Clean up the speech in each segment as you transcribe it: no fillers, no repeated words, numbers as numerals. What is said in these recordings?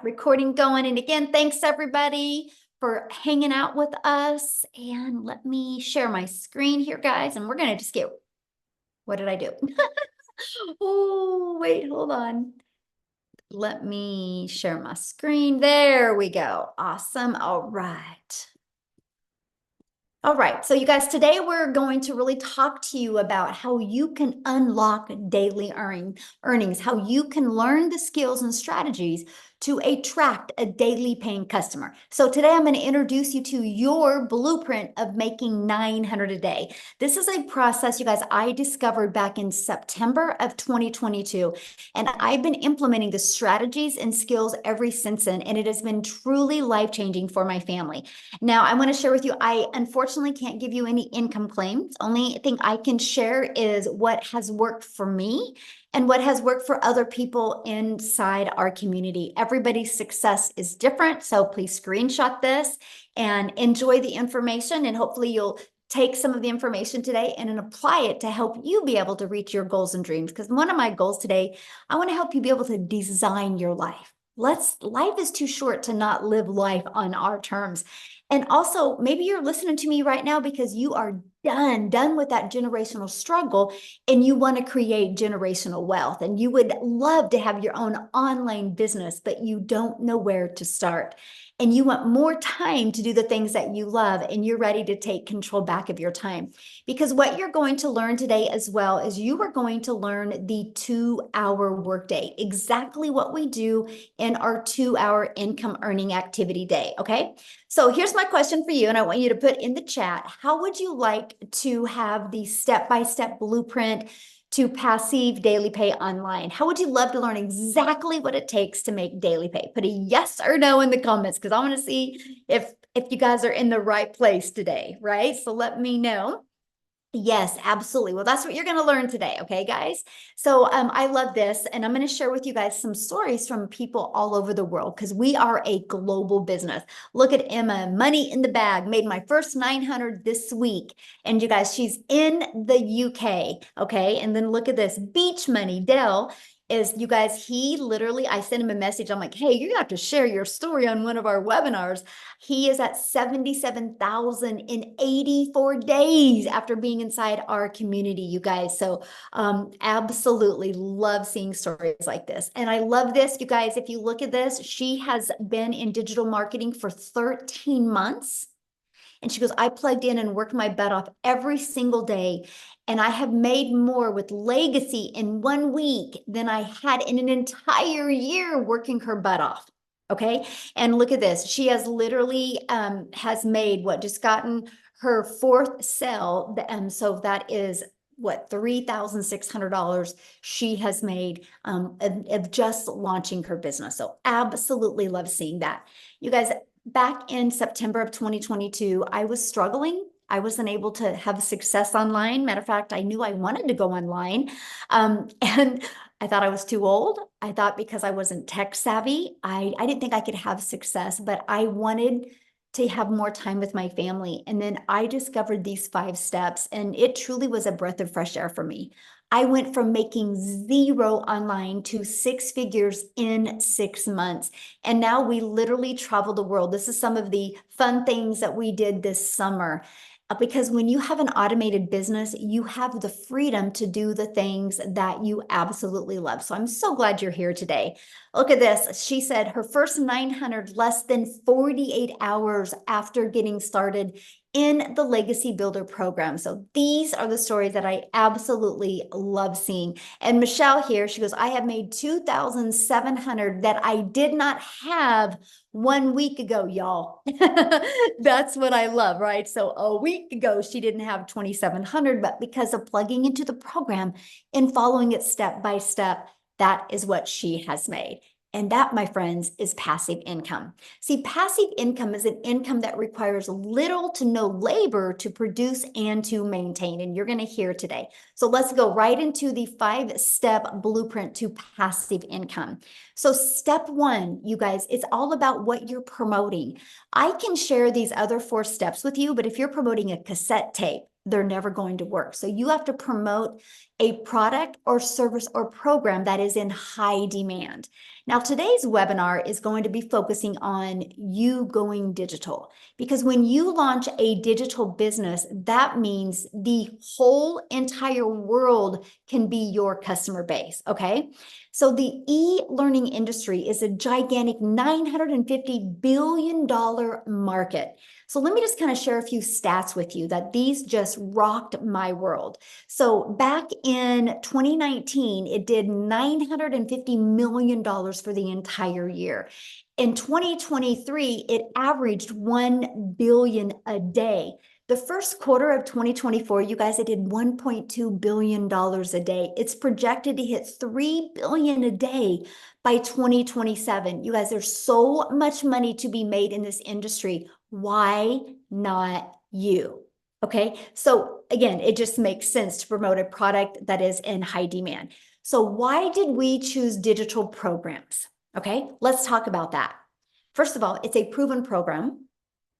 recording going. And again, thanks everybody for hanging out with us. And let me share my screen here, guys. And we're going to just get, what did I do? Oh, wait, hold on. Let me share my screen. There we go. Awesome. All right. All right, so you guys, today we're going to really talk to you about how you can unlock daily earnings, how you can learn the skills and strategies to attract a daily paying customer. So today I'm going to introduce you to your blueprint of making 900 a day. This is a process, you guys, I discovered back in September of 2022, and I've been implementing the strategies and skills ever since then, and it has been truly life-changing for my family. Now, I want to share with you, I unfortunately can't give you any income claims. Only thing I can share is what has worked for me and what has worked for other people inside our community. Everybody's success is different, so please screenshot this and enjoy the information, and hopefully you'll take some of the information today and then apply it to help you be able to reach your goals and dreams. Because one of my goals today, I want to help you be able to design your life. Life is too short to not live life on our terms. And also, maybe you're listening to me right now because you are done with that generational struggle and you want to create generational wealth and you would love to have your own online business, but you don't know where to start. And you want more time to do the things that you love and you're ready to take control back of your time. Because what you're going to learn today as well is you are going to learn the 2-hour workday, exactly what we do in our 2-hour income earning activity day, okay? So here's my question for you, and I want you to put in the chat, how would you like to have the step-by-step blueprint to passive daily pay online? How would you love to learn exactly what it takes to make daily pay? Put a yes or no in the comments because I want to see if you guys are in the right place today, right? So let me know. Yes, absolutely. Well, that's what you're going to learn today. Okay, guys. So I love this. And I'm going to share with you guys some stories from people all over the world because we are a global business. Look at Emma, money in the bag, made my first 900 this week. And you guys, she's in the UK. Okay. And then look at this beach money. Dell is, you guys, he literally, I sent him a message. I'm like, hey, you're gonna have to share your story on one of our webinars. He is at 77,000 in 84 days after being inside our community, you guys. So absolutely love seeing stories like this. And I love this, you guys. If you look at this, she has been in digital marketing for 13 months. And she goes, I plugged in and worked my butt off every single day. And I have made more with Legacy in 1 week than I had in an entire year working her butt off. Okay. And look at this. She has literally has made what, just gotten her 4th sale. So that is what, $3,600 she has made of just launching her business. So absolutely love seeing that. You guys, back in September of 2022, I was struggling. I wasn't able to have success online. Matter of fact, I knew I wanted to go online. And I thought I was too old. I thought because I wasn't tech savvy, I didn't think I could have success, but I wanted to have more time with my family. And then I discovered these 5 steps, and it truly was a breath of fresh air for me. I went from making 0 online to 6 figures in 6 months. And now we literally travel the world. This is some of the fun things that we did this summer. Because when you have an automated business, you have the freedom to do the things that you absolutely love. So I'm so glad you're here today. Look at this. She said her first 900 less than 48 hours after getting started in the Legacy Builder program. So these are the stories that I absolutely love seeing. And Michelle here, she goes, I have made 2,700 that I did not have 1 week ago, y'all. That's what I love, right? So a week ago, she didn't have 2,700, but because of plugging into the program and following it step by step, that is what she has made. And that, my friends, is passive income. See, passive income is an income that requires little to no labor to produce and to maintain. And you're going to hear today. So let's go right into the 5-step blueprint to passive income. So step 1, you guys, it's all about what you're promoting. I can share these other 4 steps with you, but if you're promoting a cassette tape, they're never going to work. So you have to promote a product or service or program that is in high demand. Now, today's webinar is going to be focusing on you going digital, because when you launch a digital business, that means the whole entire world can be your customer base, okay? So the e-learning industry is a gigantic $950 billion market. So let me just kind of share a few stats with you that these just rocked my world. So back in 2019, it did $950 million for the entire year. In 2023, it averaged 1 billion a day. The first quarter of 2024, you guys, it did $1.2 billion a day. It's projected to hit 3 billion a day by 2027. You guys, there's so much money to be made in this industry. Why not you? Okay, so again, it just makes sense to promote a product that is in high demand. So why did we choose digital programs? Okay, let's talk about that. First of all, it's a proven program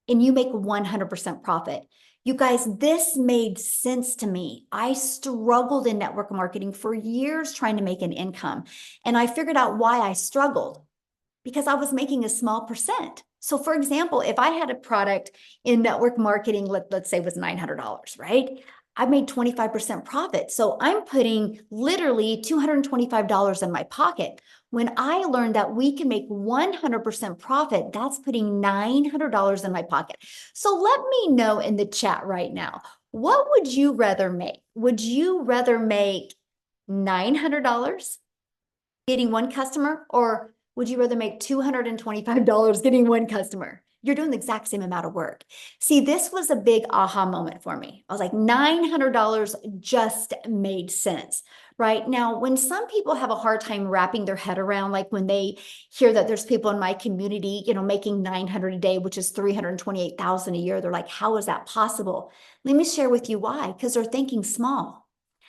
and you make 100% profit. You guys, this made sense to me. I struggled in network marketing for years trying to make an income. And I figured out why I struggled, because I was making a small percent. So for example, if I had a product in network marketing, let's say was $900, right? I made 25% profit. So I'm putting literally $225 in my pocket. When I learned that we can make 100% profit, that's putting $900 in my pocket. So let me know in the chat right now, what would you rather make? Would you rather make $900 getting one customer, or would you rather make $225 getting one customer? You're doing the exact same amount of work. See, this was a big aha moment for me. I was like, $900 just made sense, right? Now, when some people have a hard time wrapping their head around, like when they hear that there's people in my community, making 900 a day, which is 328,000 a year, they're like, how is that possible? Let me share with you why, because they're thinking small.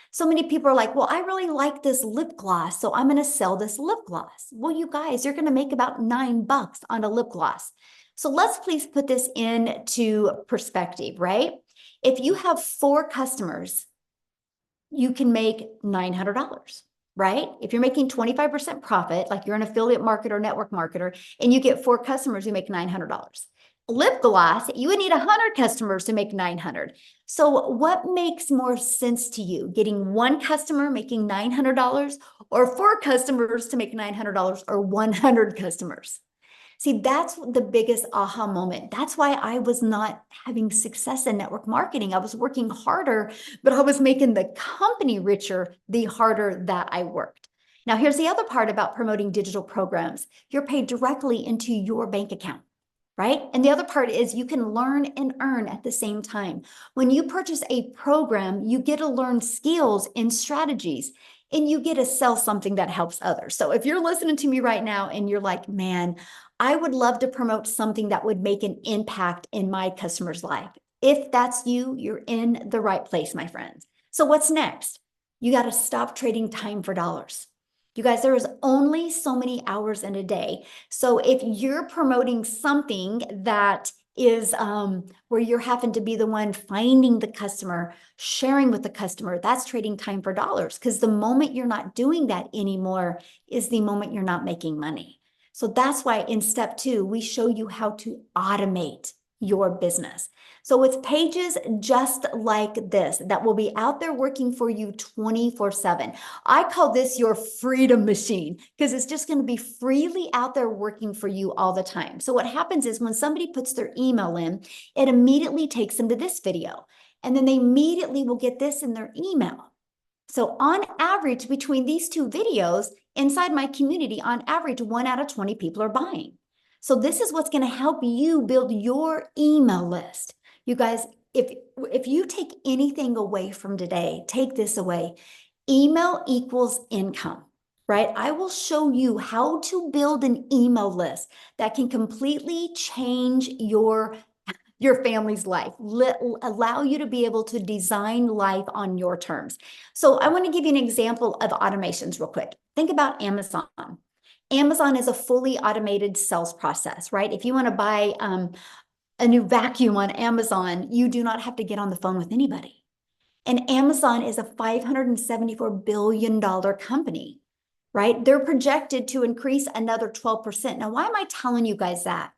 So many people are like, well, I really like this lip gloss, so I'm going to sell this lip gloss. Well, you guys, you're going to make about $9 on a lip gloss. So let's please put this into perspective, right? If you have 4 customers, you can make $900, right? If you're making 25% profit, like you're an affiliate marketer, network marketer, and you get 4 customers, you make $900. Lip gloss, you would need 100 customers to make 900. So what makes more sense to you? Getting 1 customer making $900, or 4 customers to make $900, or 100 customers? See, that's the biggest aha moment. That's why I was not having success in network marketing. I was working harder, but I was making the company richer the harder that I worked. Now, here's the other part about promoting digital programs. You're paid directly into your bank account, right? And the other part is you can learn and earn at the same time. When you purchase a program, you get to learn skills and strategies, and you get to sell something that helps others. So if you're listening to me right now and you're like, man, I would love to promote something that would make an impact in my customer's life. If that's you, you're in the right place, my friends. So what's next? You got to stop trading time for dollars. You guys, there is only so many hours in a day. So if you're promoting something that is where you're having to be the one finding the customer, sharing with the customer, that's trading time for dollars, because the moment you're not doing that anymore is the moment you're not making money. So that's why in step 2, we show you how to automate your business. So it's pages just like this that will be out there working for you 24/7. I call this your freedom machine, because it's just going to be freely out there working for you all the time. So what happens is when somebody puts their email in, it immediately takes them to this video, and then they immediately will get this in their email. So on average, between these 2 videos inside my community, on average, 1 out of 20 people are buying. So this is what's going to help you build your email list. You guys, if you take anything away from today, take this away. Email equals income, right? I will show you how to build an email list that can completely change your family's life, allow you to be able to design life on your terms. So I want to give you an example of automations real quick. Think about Amazon. Amazon is a fully automated sales process, right? If you want to buy a new vacuum on Amazon, you do not have to get on the phone with anybody. And Amazon is a $574 billion company, right? They're projected to increase another 12%. Now, why am I telling you guys that?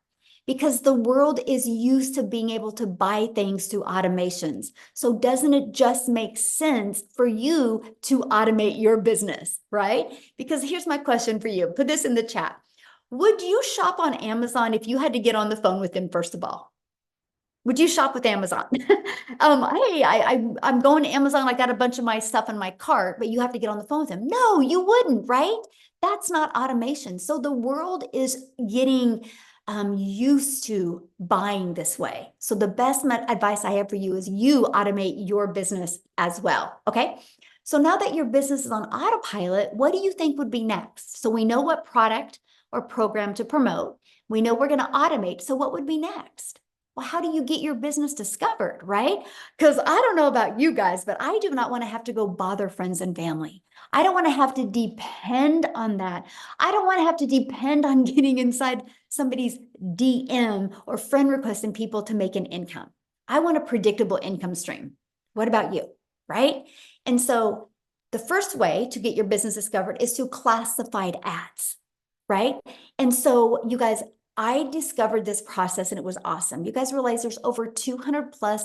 Because the world is used to being able to buy things through automations. So doesn't it just make sense for you to automate your business, right? Because here's my question for you. Put this in the chat. Would you shop on Amazon if you had to get on the phone with them, first of all? Would you shop with Amazon? Hey, I'm going to Amazon. I got a bunch of my stuff in my cart, but you have to get on the phone with them. No, you wouldn't, right? That's not automation. So the world is getting used to buying this way. So the best advice I have for you is you automate your business as well. Okay. So now that your business is on autopilot, what do you think would be next? So we know what product or program to promote. We know we're going to automate. So what would be next? Well, how do you get your business discovered, right? Because I don't know about you guys, but I do not want to have to go bother friends and family. I don't want to have to depend on that. I don't want to have to depend on getting inside somebody's DM or friend requesting people to make an income. I want a predictable income stream. What about you, right? And so the first way to get your business discovered is through classified ads, right? And so you guys, I discovered this process and it was awesome. You guys realize there's over 200 plus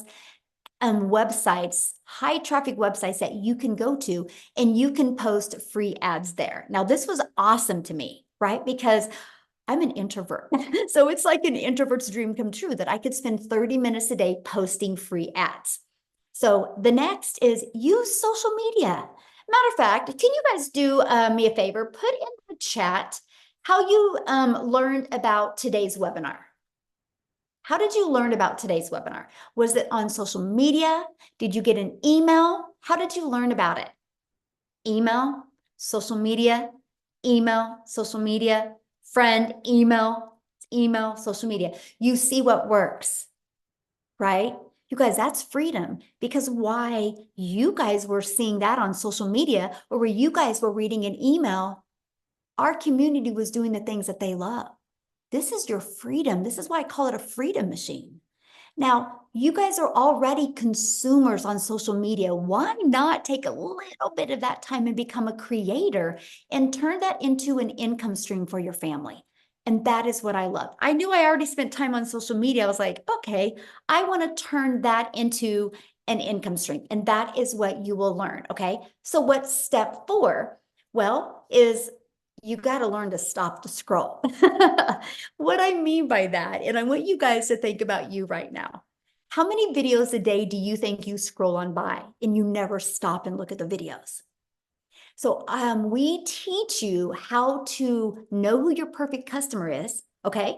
websites, high traffic websites that you can go to and you can post free ads there. Now, this was awesome to me, right? Because I'm an introvert. So it's like an introvert's dream come true that I could spend 30 minutes a day posting free ads. So the next is use social media. Matter of fact, can you guys do me a favor? Put in the chat how you learned about today's webinar. How did you learn about today's webinar? Was it on social media? Did you get an email? How did you learn about it? Email, social media, friend, email, social media. You see what works, right? You guys, that's freedom, because why you guys were seeing that on social media or where you guys were reading an email, our community was doing the things that they love. This is your freedom. This is why I call it a freedom machine. Now, you guys are already consumers on social media. Why not take a little bit of that time and become a creator and turn that into an income stream for your family? And that is what I love. I knew I already spent time on social media. I was like, okay, I want to turn that into an income stream. And that is what you will learn. Okay. So what's step 4? Well, is you got to learn to stop the scroll. What I mean by that, and I want you guys to think about you right now. How many videos a day do you think you scroll on by and you never stop and look at the videos? So we teach you how to know who your perfect customer is, okay?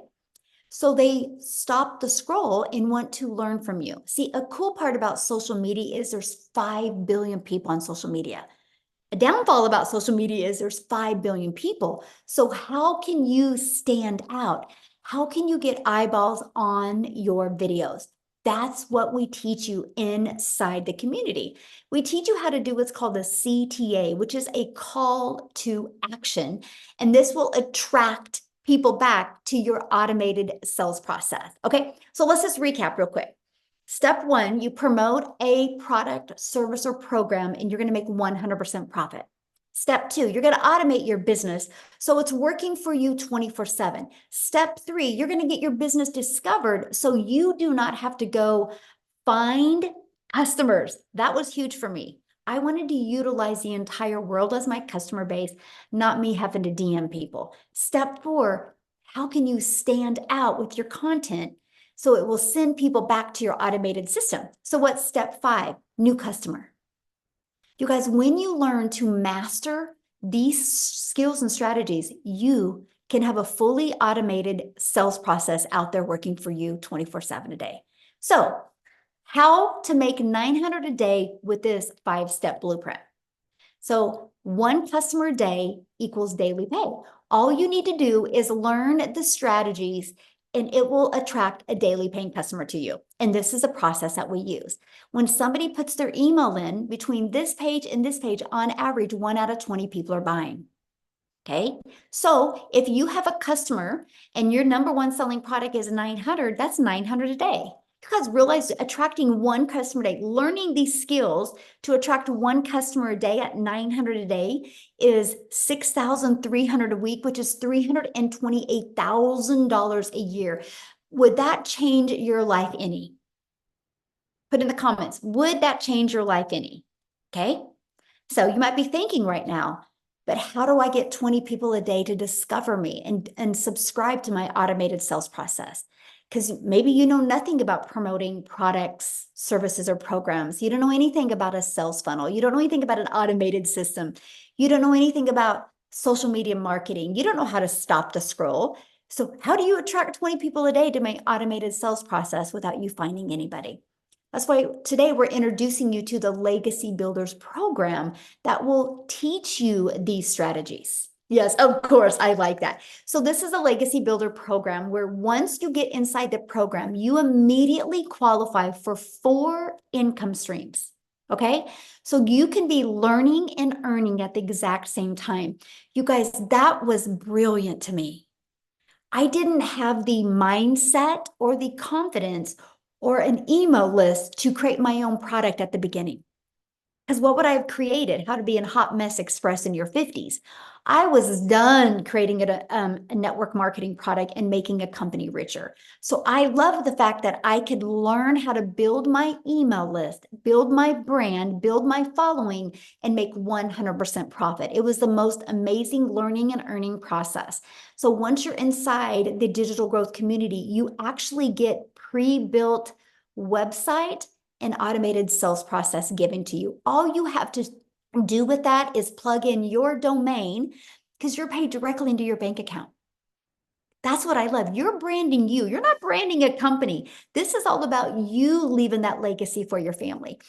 So they stop the scroll and want to learn from you. See, a cool part about social media is there's 5 billion people on social media. A downfall about social media is there's 5 billion people. So how can you stand out? How can you get eyeballs on your videos? That's what we teach you inside the community. We teach you how to do what's called the CTA, which is a call to action. And this will attract people back to your automated sales process. Okay, so let's just recap real quick. Step 1, you promote a product, service, or program, and you're going to make 100% profit. Step 2, you're going to automate your business so it's working for you 24/7. Step 3, you're going to get your business discovered so you do not have to go find customers. That was huge for me. I wanted to utilize the entire world as my customer base, not me having to DM people. Step 4, how can you stand out with your content so it will send people back to your automated system? So what's step 5? New customer. You guys, when you learn to master these skills and strategies, you can have a fully automated sales process out there working for you 24/7 a day. So how to make 900 a day with this 5-step blueprint. So 1 customer a day equals daily pay. All you need to do is learn the strategies and it will attract a daily paying customer to you. And this is a process that we use. When somebody puts their email in between this page and this page, on average, 1 out of 20 people are buying. Okay. So if you have a customer and your number 1 selling product is 900, that's 900 a day. You guys realize attracting one customer a day, learning these skills to attract one customer a day at 900 a day is 6,300 a week, which is $328,000 a year. Would that change your life any? Put in the comments, would that change your life any? Okay. So you might be thinking right now, but how do I get 20 people a day to discover me and subscribe to my automated sales process? Because maybe you know nothing about promoting products, services, or programs. You don't know anything about a sales funnel. You don't know anything about an automated system. You don't know anything about social media marketing. You don't know how to stop the scroll. So how do you attract 20 people a day to my automated sales process without you finding anybody? That's why today we're introducing you to the Legacy Builders program that will teach you these strategies. Yes, of course, I like that. So this is a Legacy Builder program where once you get inside the program, you immediately qualify for 4 income streams. Okay, so you can be learning and earning at the exact same time. You guys, that was brilliant to me. I didn't have the mindset or the confidence or an email list to create my own product at the beginning. Because what would I have created? How to be a hot mess express in your 50s. I was done creating a network marketing product and making a company richer. So I love the fact that I could learn how to build my email list, build my brand, build my following, and make 100% profit. It was the most amazing learning and earning process. So once you're inside the digital growth community, you actually get pre-built website and automated sales process given to you. All you have to do with that is plug in your domain because you're paid directly into your bank account. That's what I love. You're branding you. You're not branding a company. This is all about you leaving that legacy for your family.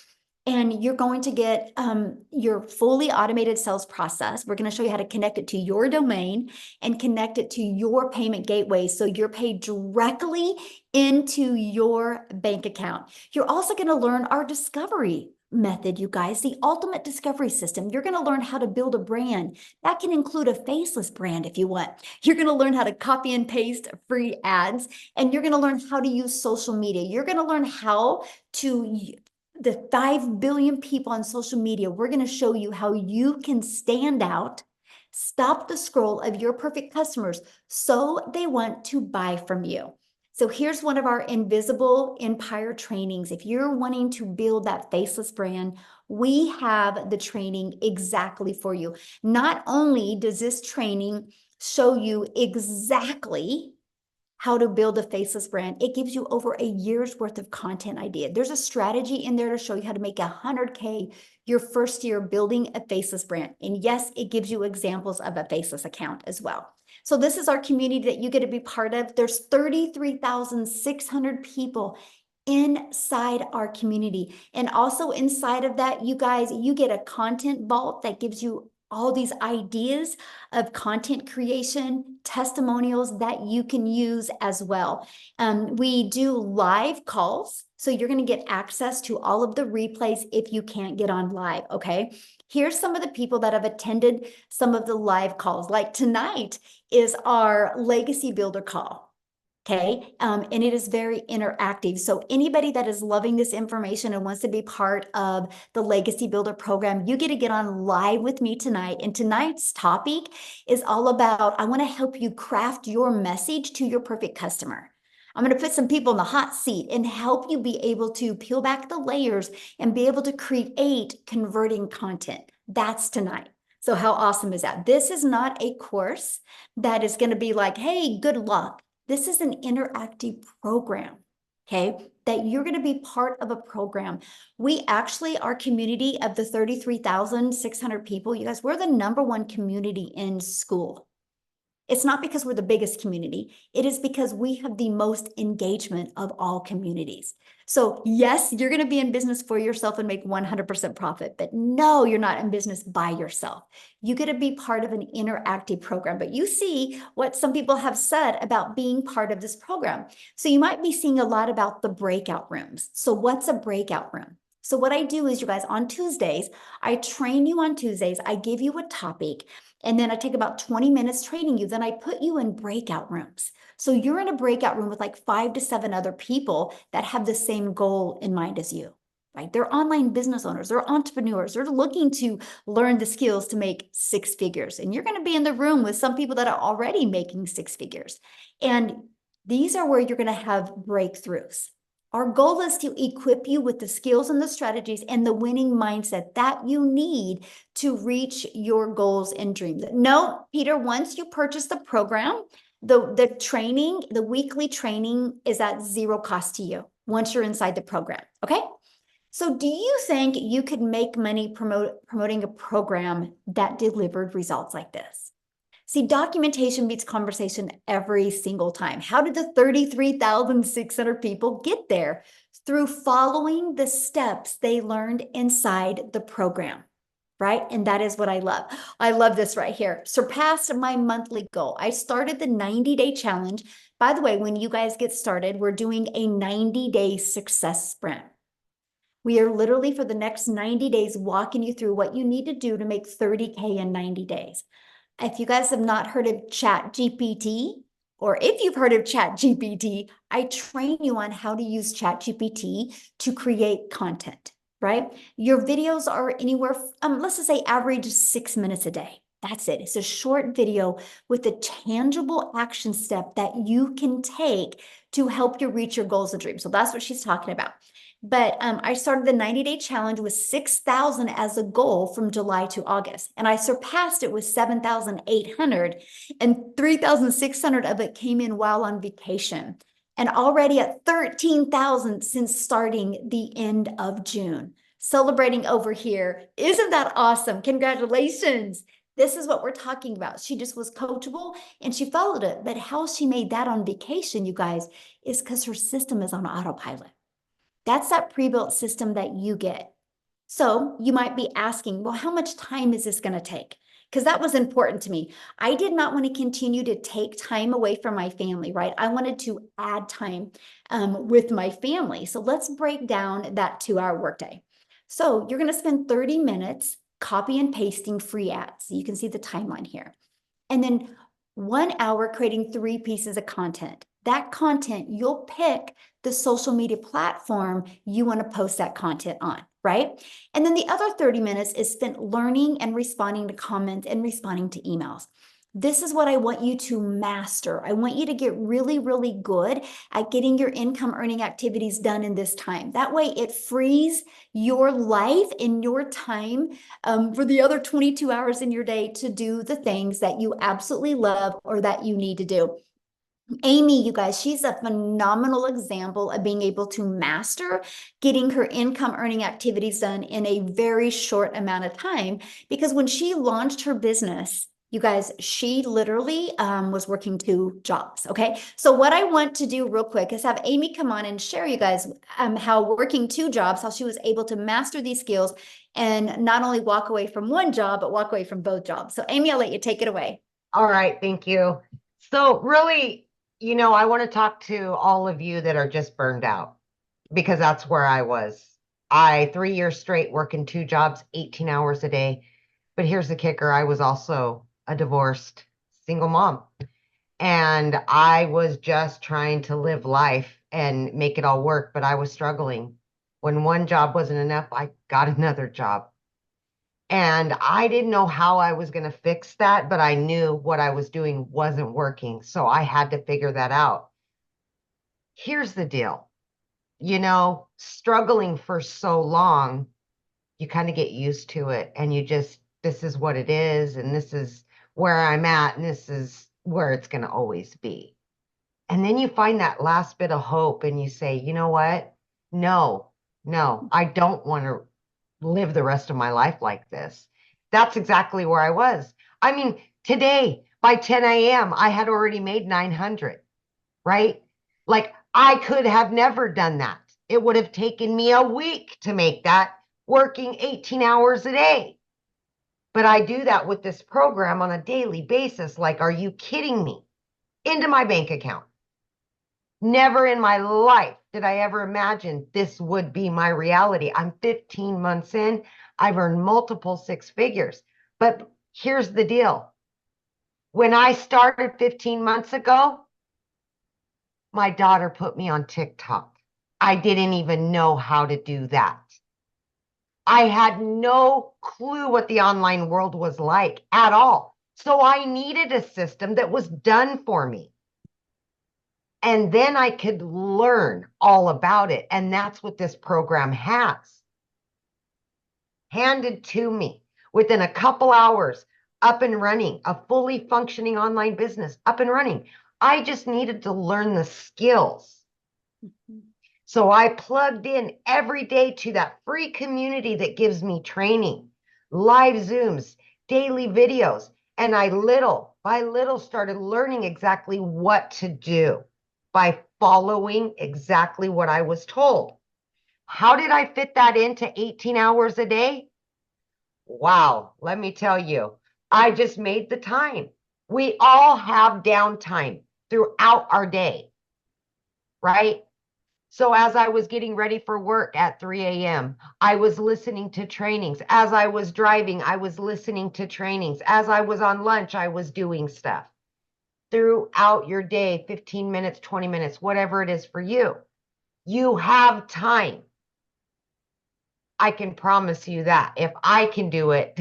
And you're going to get your fully automated sales process. We're going to show you how to connect it to your domain and connect it to your payment gateway so you're paid directly into your bank account. You're also going to learn our discovery method, you guys, the ultimate discovery system. You're going to learn how to build a brand. That can include a faceless brand if you want. You're going to learn how to copy and paste free ads, and you're going to learn how to use social media. You're going to learn how to the 5 billion people on social media. We're going to show you how you can stand out, stop the scroll of your perfect customers so they want to buy from you. So here's one of our Invisible Empire trainings. If you're wanting to build that faceless brand, we have the training exactly for you. Not only does this training show you exactly how to build a faceless brand, it gives you over a year's worth of content idea. There's a strategy in there to show you how to make 100K your first year building a faceless brand. And yes, it gives you examples of a faceless account as well. So this is our community that you get to be part of. There's 33,600 people inside our community. And also inside of that, you guys, you get a content vault that gives you all these ideas of content creation, testimonials that you can use as well. We do live calls, so you're going to get access to all of the replays if you can't get on live, okay? Here's some of the people that have attended some of the live calls. Like tonight is our Legacy Builder call. Okay, and it is very interactive. So anybody that is loving this information and wants to be part of the Legacy Builder program, you get to get on live with me tonight. And tonight's topic is all about, I want to help you craft your message to your perfect customer. I'm going to put some people in the hot seat and help you be able to peel back the layers and be able to create converting content. That's tonight. So how awesome is that? This is not a course that is going to be like, hey, good luck. This is an interactive program, okay, that you're going to be part of a program. We actually, our community of the 33,600 people, you guys, we're the #1 community in school. It's not because we're the biggest community. It is because we have the most engagement of all communities. So yes, you're going to be in business for yourself and make 100% profit, but no, you're not in business by yourself. You get to be part of an interactive program, but you see what some people have said about being part of this program. So you might be seeing a lot about the breakout rooms. So what's a breakout room? So what I do is, you guys, on Tuesdays, I train you on Tuesdays. I give you a topic. And then I take about 20 minutes training you. Then I put you in breakout rooms. So you're in a breakout room with like 5 to 7 other people that have the same goal in mind as you. Right? They're online business owners, they're entrepreneurs, they're looking to learn the skills to make 6 figures. And you're going to be in the room with some people that are already making 6 figures. And these are where you're going to have breakthroughs. Our goal is to equip you with the skills and the strategies and the winning mindset that you need to reach your goals and dreams. No, Peter, once you purchase the program, the training, the weekly training is at zero cost to you once you're inside the program. Okay. So do you think you could make money promoting a program that delivered results like this? See, documentation beats conversation every single time. How did the 33,600 people get there? Through following the steps they learned inside the program, right? And that is what I love. I love this right here. Surpassed my monthly goal. I started the 90-day challenge. By the way, when you guys get started, we're doing a 90-day success sprint. We are literally for the next 90 days walking you through what you need to do to make 30K in 90 days. If you guys have not heard of ChatGPT, or if you've heard of ChatGPT, I train you on how to use ChatGPT to create content, right? Your videos are anywhere, let's just say average 6 minutes a day. That's it. It's a short video with a tangible action step that you can take to help you reach your goals and dreams. So that's what she's talking about. But I started the 90-day challenge with 6,000 as a goal from July to August. And I surpassed it with 7,800, and 3,600 of it came in while on vacation. And already at 13,000 since starting the end of June. Celebrating over here. Isn't that awesome? Congratulations. This is what we're talking about. She just was coachable and she followed it. But how she made that on vacation, you guys, is because her system is on autopilot. That's that pre-built system that you get. So you might be asking, well, how much time is this going to take? Because that was important to me. I did not want to continue to take time away from my family, right? I wanted to add time with my family. So let's break down that 2-hour workday. So you're going to spend 30 minutes copy and pasting free ads. You can see the timeline here. And then 1 hour creating 3 pieces of content. That content, you'll pick the social media platform you want to post that content on, right? And then the other 30 minutes is spent learning and responding to comments and responding to emails. This is what I want you to master. I want you to get really, really good at getting your income earning activities done in this time. That way it frees your life and your time for the other 22 hours in your day to do the things that you absolutely love or that you need to do. Amy, you guys, she's a phenomenal example of being able to master getting her income earning activities done in a very short amount of time. Because when she launched her business, you guys, she literally was working 2 jobs. Okay. So what I want to do real quick is have Amy come on and share you guys how working 2 jobs, how she was able to master these skills and not only walk away from 1 job, but walk away from both jobs. So Amy, I'll let you take it away. All right. Thank you. So really, I want to talk to all of you that are just burned out because that's where I was. 3 years straight working 2 jobs, 18 hours a day. But here's the kicker. I was also a divorced single mom. And I was just trying to live life and make it all work, but I was struggling. When 1 job wasn't enough, I got another job. And I didn't know how I was going to fix that, but I knew what I was doing wasn't working. So I had to figure that out. Here's the deal. Struggling for so long, you kind of get used to it and this is what it is. And this is where I'm at. And this is where it's going to always be. And then you find that last bit of hope and you say, you know what? No, I don't want to live the rest of my life like this. That's exactly where I was. I mean, today by 10 a.m., I had already made 900, right? Like I could have never done that. It would have taken me a week to make that working 18 hours a day. But I do that with this program on a daily basis. Like, are you kidding me? Into my bank account. Never in my life did I ever imagine this would be my reality. I'm 15 months in. I've earned multiple 6 figures. But here's the deal. When I started 15 months ago, my daughter put me on TikTok. I didn't even know how to do that. I had no clue what the online world was like at all. So I needed a system that was done for me. And then I could learn all about it. And that's what this program has. Handed to me within a couple hours, up and running, a fully functioning online business, up and running. I just needed to learn the skills. So I plugged in every day to that free community that gives me training, live Zooms, daily videos. And I little by little started learning exactly what to do by following exactly what I was told. How did I fit that into 18 hours a day? Wow, let me tell you, I just made the time. We all have downtime throughout our day, right? So as I was getting ready for work at 3 a.m., I was listening to trainings. As I was driving, I was listening to trainings. As I was on lunch, I was doing stuff. Throughout your day, 15 minutes, 20 minutes, whatever it is for you, you have time. I can promise you that. If I can do it,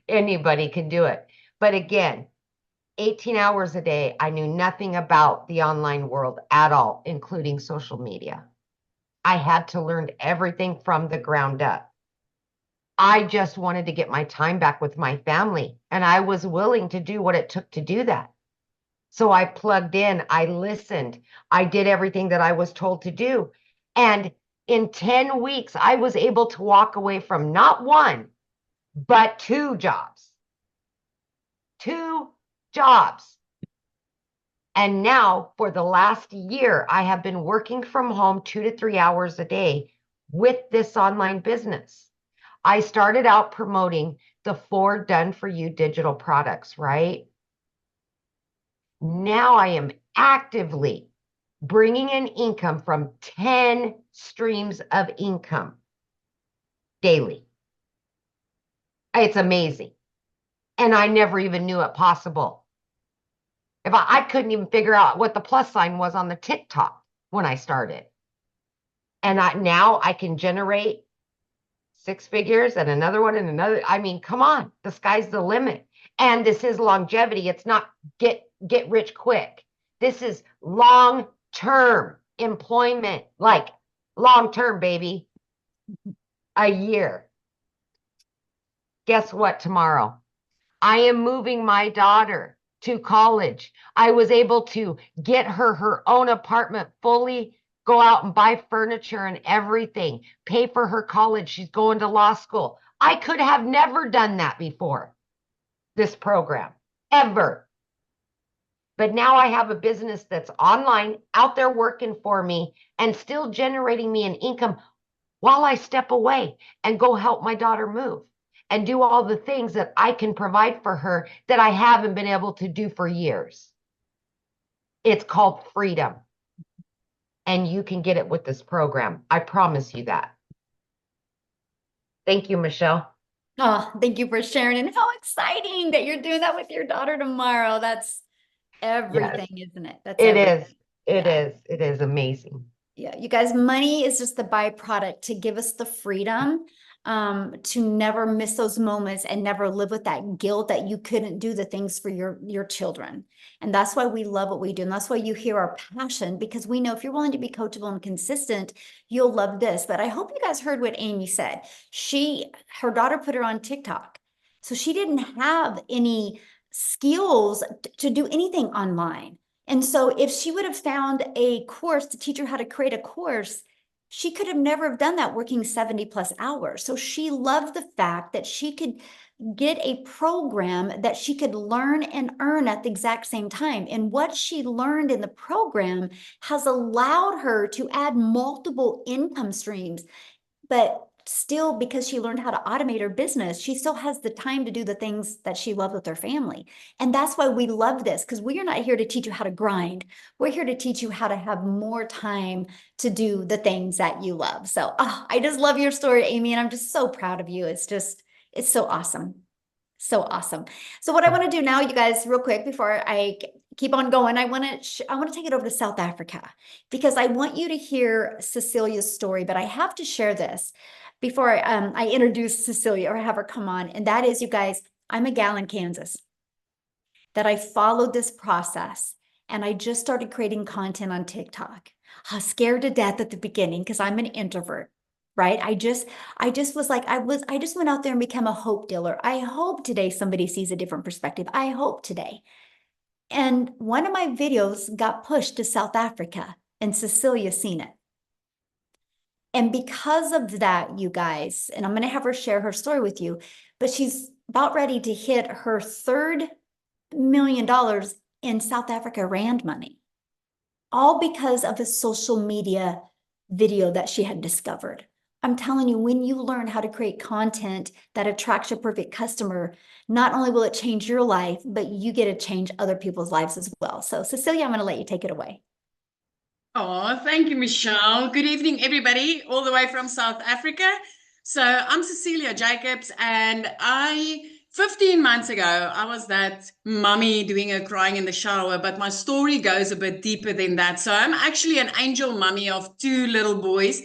anybody can do it. But again, 18 hours a day, I knew nothing about the online world at all, including social media. I had to learn everything from the ground up. I just wanted to get my time back with my family, and I was willing to do what it took to do that. So I plugged in, I listened, I did everything that I was told to do. And in 10 weeks, I was able to walk away from not one, but 2 jobs. 2 jobs. And now for the last year, I have been working from home 2 to 3 hours a day with this online business. I started out promoting the 4 done for you digital products, right? Now I am actively bringing in income from 10 streams of income daily. It's amazing. And I never even knew it possible. If I couldn't even figure out what the plus sign was on the TikTok when I started. And now I can generate 6 figures and another one and another. I mean, come on, the sky's the limit. And this is longevity. It's not get rich quick. This is long-term employment, like long-term, baby. A year. Guess what tomorrow? I am moving my daughter to college. I was able to get her own apartment, fully go out and buy furniture and everything, pay for her college. She's going to law school. I could have never done that before this program, ever. But now I have a business that's online, out there working for me and still generating me an income while I step away and go help my daughter move and do all the things that I can provide for her that I haven't been able to do for years. It's called freedom. And you can get it with this program. I promise you that. Thank you, Michelle. Oh, thank you for sharing. And how exciting that you're doing that with your daughter tomorrow. That's everything, isn't it? That's It everything. is. It is. It is amazing. Yeah, you guys, money is just the byproduct to give us the freedom to never miss those moments and never live with that guilt that you couldn't do the things for your children. And that's why we love what we do. And that's why you hear our passion, because we know if you're willing to be coachable and consistent, you'll love this. But I hope you guys heard what Amy said. Her daughter put her on TikTok. So she didn't have any skills to do anything online. And so if she would have found a course to teach her how to create a course, she could have never have done that working 70+ hours. So she loved the fact that she could get a program that she could learn and earn at the exact same time. And what she learned in the program has allowed her to add multiple income streams. But still, because she learned how to automate her business, she still has the time to do the things that she loves with her family. And that's why we love this, because we are not here to teach you how to grind. We're here to teach you how to have more time to do the things that you love. So I just love your story, Amy, and I'm just so proud of you. It's so awesome. So awesome. So what I want to do now, you guys, real quick, before I keep on going, I want to take it over to South Africa because I want you to hear Cecilia's story, but I have to share this before I introduce Cecilia or have her come on. And that is, you guys, I'm a gal in Kansas that I followed this process and I just started creating content on TikTok. I was scared to death at the beginning because I'm an introvert. Right. I just was like, I just went out there and became a hope dealer. I hope today somebody sees a different perspective. I hope today. And one of my videos got pushed to South Africa and Cecilia seen it. And because of that, you guys, and I'm going to have her share her story with you, but she's about ready to hit her $3 million in South Africa Rand money, all because of a social media video that she had discovered. I'm telling you, when you learn how to create content that attracts your perfect customer, not only will it change your life, but you get to change other people's lives as well. So Cecilia, I'm going to let you take it away. Oh, thank you, Michelle. Good evening, everybody, all the way from South Africa. So I'm Cecilia Jacobs, and 15 months ago, I was that mummy doing her crying in the shower, but my story goes a bit deeper than that. So I'm actually an angel mummy of 2 little boys.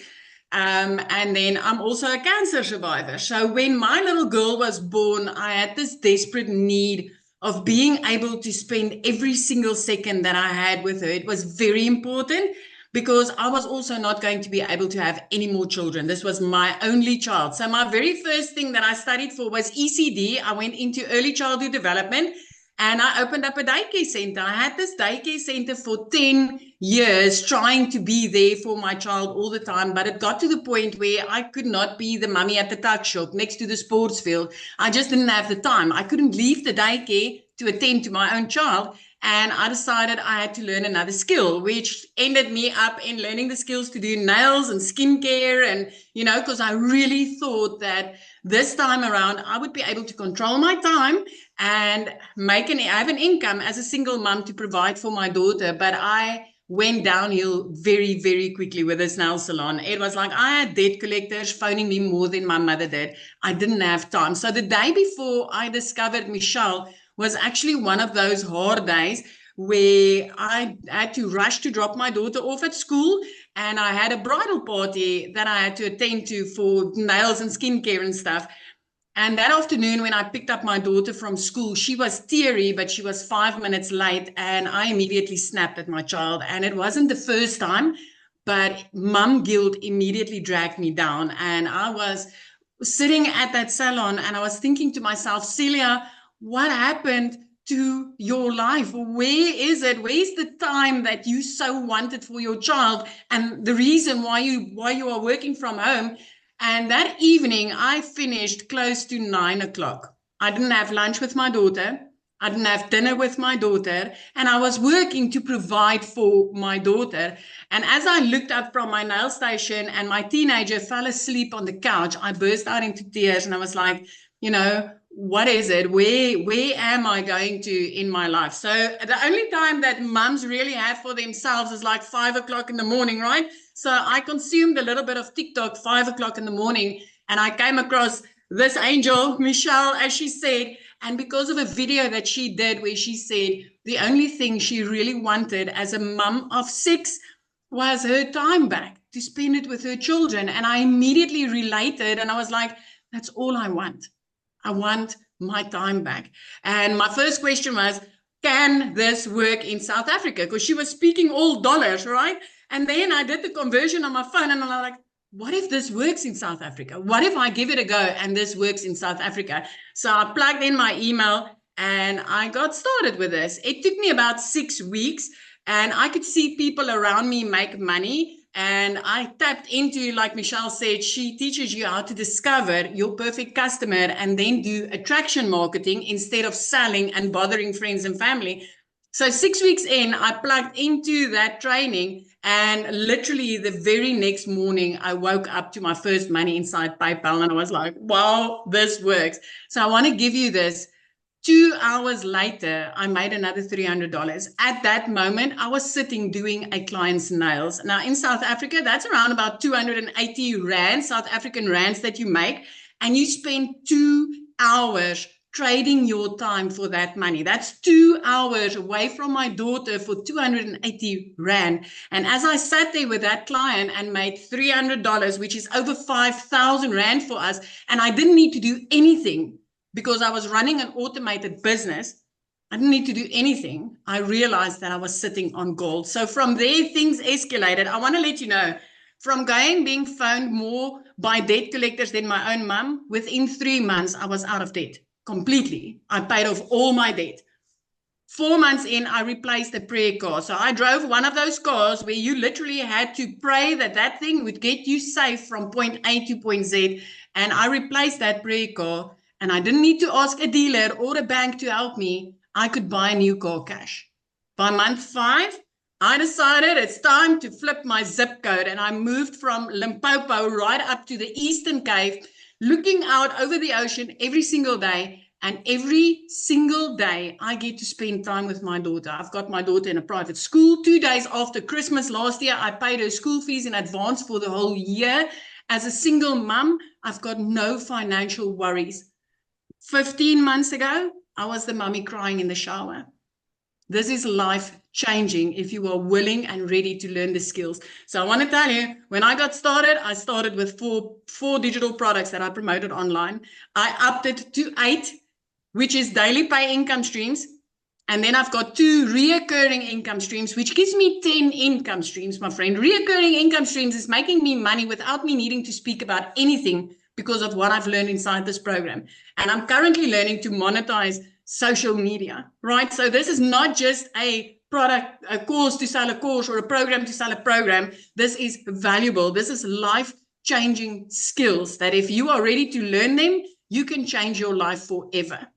And then I'm also a cancer survivor. So when my little girl was born, I had this desperate need of being able to spend every single second that I had with her. It was very important because I was also not going to be able to have any more children. This was my only child. So my very first thing that I studied for was ECD. I went into early childhood development and I opened up a daycare center. I had this daycare center for 10 years trying to be there for my child all the time. But it got to the point where I could not be the mummy at the tuck shop next to the sports field. I just didn't have the time. I couldn't leave the daycare to attend to my own child. And I decided I had to learn another skill, which ended me up in learning the skills to do nails and skincare. And, because I really thought that this time around, I would be able to control my time and have an income as a single mom to provide for my daughter. But I went downhill very, very quickly with this nail salon. It was like I had debt collectors phoning me more than my mother did. I didn't have time. So the day before I discovered Michelle was actually one of those hard days where I had to rush to drop my daughter off at school, and I had a bridal party that I had to attend to for nails and skincare and stuff. And that afternoon, when I picked up my daughter from school, she was teary, but she was 5 minutes late, and I immediately snapped at my child. And it wasn't the first time, but mum guilt immediately dragged me down. And I was sitting at that salon, and I was thinking to myself, Celia, what happened to your life? Where is it? Where's the time that you so wanted for your child, and the reason why you are working from home? And that evening, I finished close to 9 o'clock. I didn't have lunch with my daughter. I didn't have dinner with my daughter. And I was working to provide for my daughter. And as I looked up from my nail station and my teenager fell asleep on the couch, I burst out into tears. And I was like, what is it? Where am I going to in my life? So the only time that mums really have for themselves is like 5 o'clock in the morning, right? So I consumed a little bit of TikTok 5 o'clock in the morning, and I came across this angel, Michelle, as she said, and because of a video that she did where she said the only thing she really wanted as a mum of 6 was her time back to spend it with her children. And I immediately related, and I was like, that's all I want. I want my time back. And my first question was, can this work in South Africa? Because she was speaking all dollars, right? And then I did the conversion on my phone, and I'm like, what if this works in South Africa? What if I give it a go and this works in South Africa? So I plugged in my email and I got started with this. It took me about 6 weeks, and I could see people around me make money. And I tapped into, like Michelle said, she teaches you how to discover your perfect customer and then do attraction marketing instead of selling and bothering friends and family. So 6 weeks in, I plugged into that training, and literally the very next morning, I woke up to my first money inside PayPal, and I was like, wow, this works. So I want to give you this. 2 hours later, I made another $300. At that moment, I was sitting doing a client's nails. Now, in South Africa, that's around about 280 Rand, South African Rands that you make. And you spend 2 hours trading your time for that money. That's 2 hours away from my daughter for 280 Rand. And as I sat there with that client and made $300, which is over 5,000 Rand for us, and I didn't need to do anything because I was running an automated business. I didn't need to do anything. I realized that I was sitting on gold. So from there, things escalated. I want to let you know, from being phoned more by debt collectors than my own mum, within 3 months, I was out of debt completely. I paid off all my debt. 4 months in, I replaced a prayer car. So I drove one of those cars where you literally had to pray that that thing would get you safe from point A to point Z. And I replaced that prayer car, and I didn't need to ask a dealer or a bank to help me. I could buy a new car cash. By month 5, I decided it's time to flip my zip code, and I moved from Limpopo right up to the Eastern Cape, looking out over the ocean every single day. And every single day, I get to spend time with my daughter. I've got my daughter in a private school. 2 days after Christmas last year, I paid her school fees in advance for the whole year. As a single mum, I've got no financial worries. 15 months ago, I was the mummy crying in the shower. This is life changing if you are willing and ready to learn the skills. So I want to tell you, when I got started, I started with four digital products that I promoted online. I upped it to 8, which is daily pay income streams. And then I've got 2 reoccurring income streams, which gives me 10 income streams, my friend. Reoccurring income streams is making me money without me needing to speak about anything because of what I've learned inside this program. And I'm currently learning to monetize social media, right? So this is not just a product, a course to sell a course, or a program to sell a program. This is valuable. This is life-changing skills that if you are ready to learn them, you can change your life forever.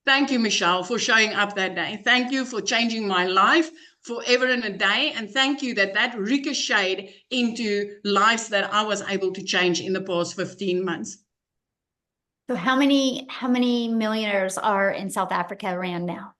Thank you, Michelle, for showing up that day. Thank you for changing my life forever and a day. And thank you that ricocheted into lives that I was able to change in the past 15 months. So how many millionaires are in South Africa Rand now?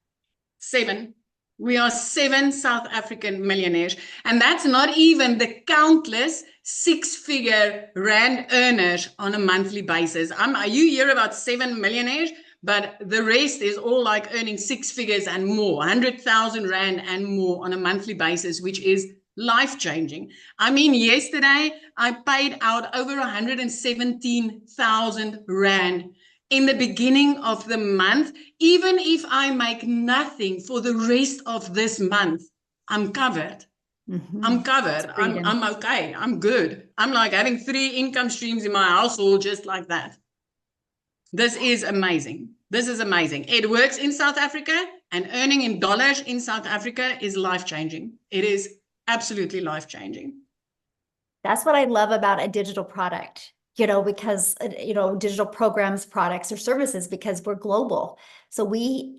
7. We are 7 South African millionaires. And that's not even the countless 6-figure Rand earners on a monthly basis. You hear about 7 millionaires, but the rest is all like earning 6 figures and more, 100,000 Rand and more on a monthly basis, which is life-changing. I mean, yesterday I paid out over 117,000 Rand in the beginning of the month. Even if I make nothing for the rest of this month, I'm covered. I'm covered. I'm okay. I'm good. I'm like having 3 income streams in my household just like that. This is amazing. This is amazing. It works in South Africa, and earning in dollars in South Africa is life-changing. It is absolutely life-changing. That's what I love about a digital product, because, digital programs, products, or services, because we're global. So the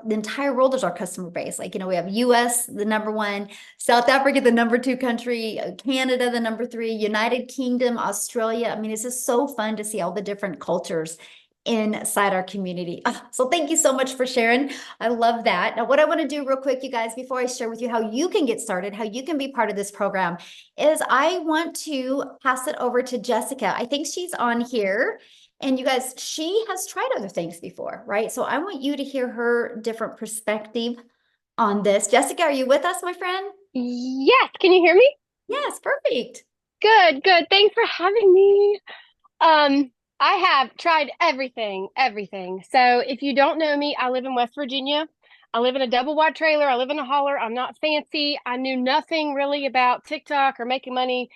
entire world is our customer base. Like, we have US, the #1, South Africa, the #2 country, Canada, the #3, United Kingdom, Australia. I mean, it's just so fun to see all the different cultures inside our community. So thank you so much for sharing. I love that. Now, what I want to do real quick, you guys, before I share with you how you can get started, how you can be part of this program, is I want to pass it over to Jessica. I think she's on here. And you guys, she has tried other things before, right? So I want you to hear her different perspective on this. Jessica, are you with us, my friend? Yes. Can you hear me? Yes, perfect. Good. Thanks for having me. I have tried everything. So if you don't know me, I live in West Virginia. I live in a double wide trailer. I live in a hauler. I'm not fancy. I knew nothing really about TikTok or making money.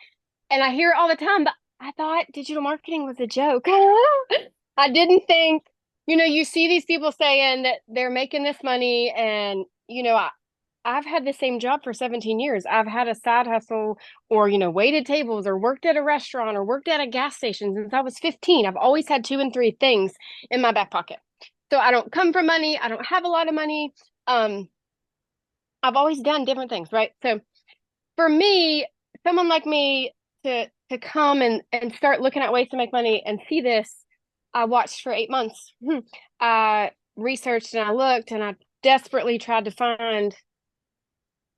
And I hear it all the time, but I thought digital marketing was a joke. I didn't think, you see these people saying that they're making this money, and, I've had the same job for 17 years. I've had a side hustle, or, waited tables, or worked at a restaurant, or worked at a gas station since I was 15. I've always had 2 and 3 things in my back pocket. So I don't come from money. I don't have a lot of money. I've always done different things, right? So for me, someone like me to come and start looking at ways to make money and see this, I watched for 8 months. I researched and I looked, and I desperately tried to find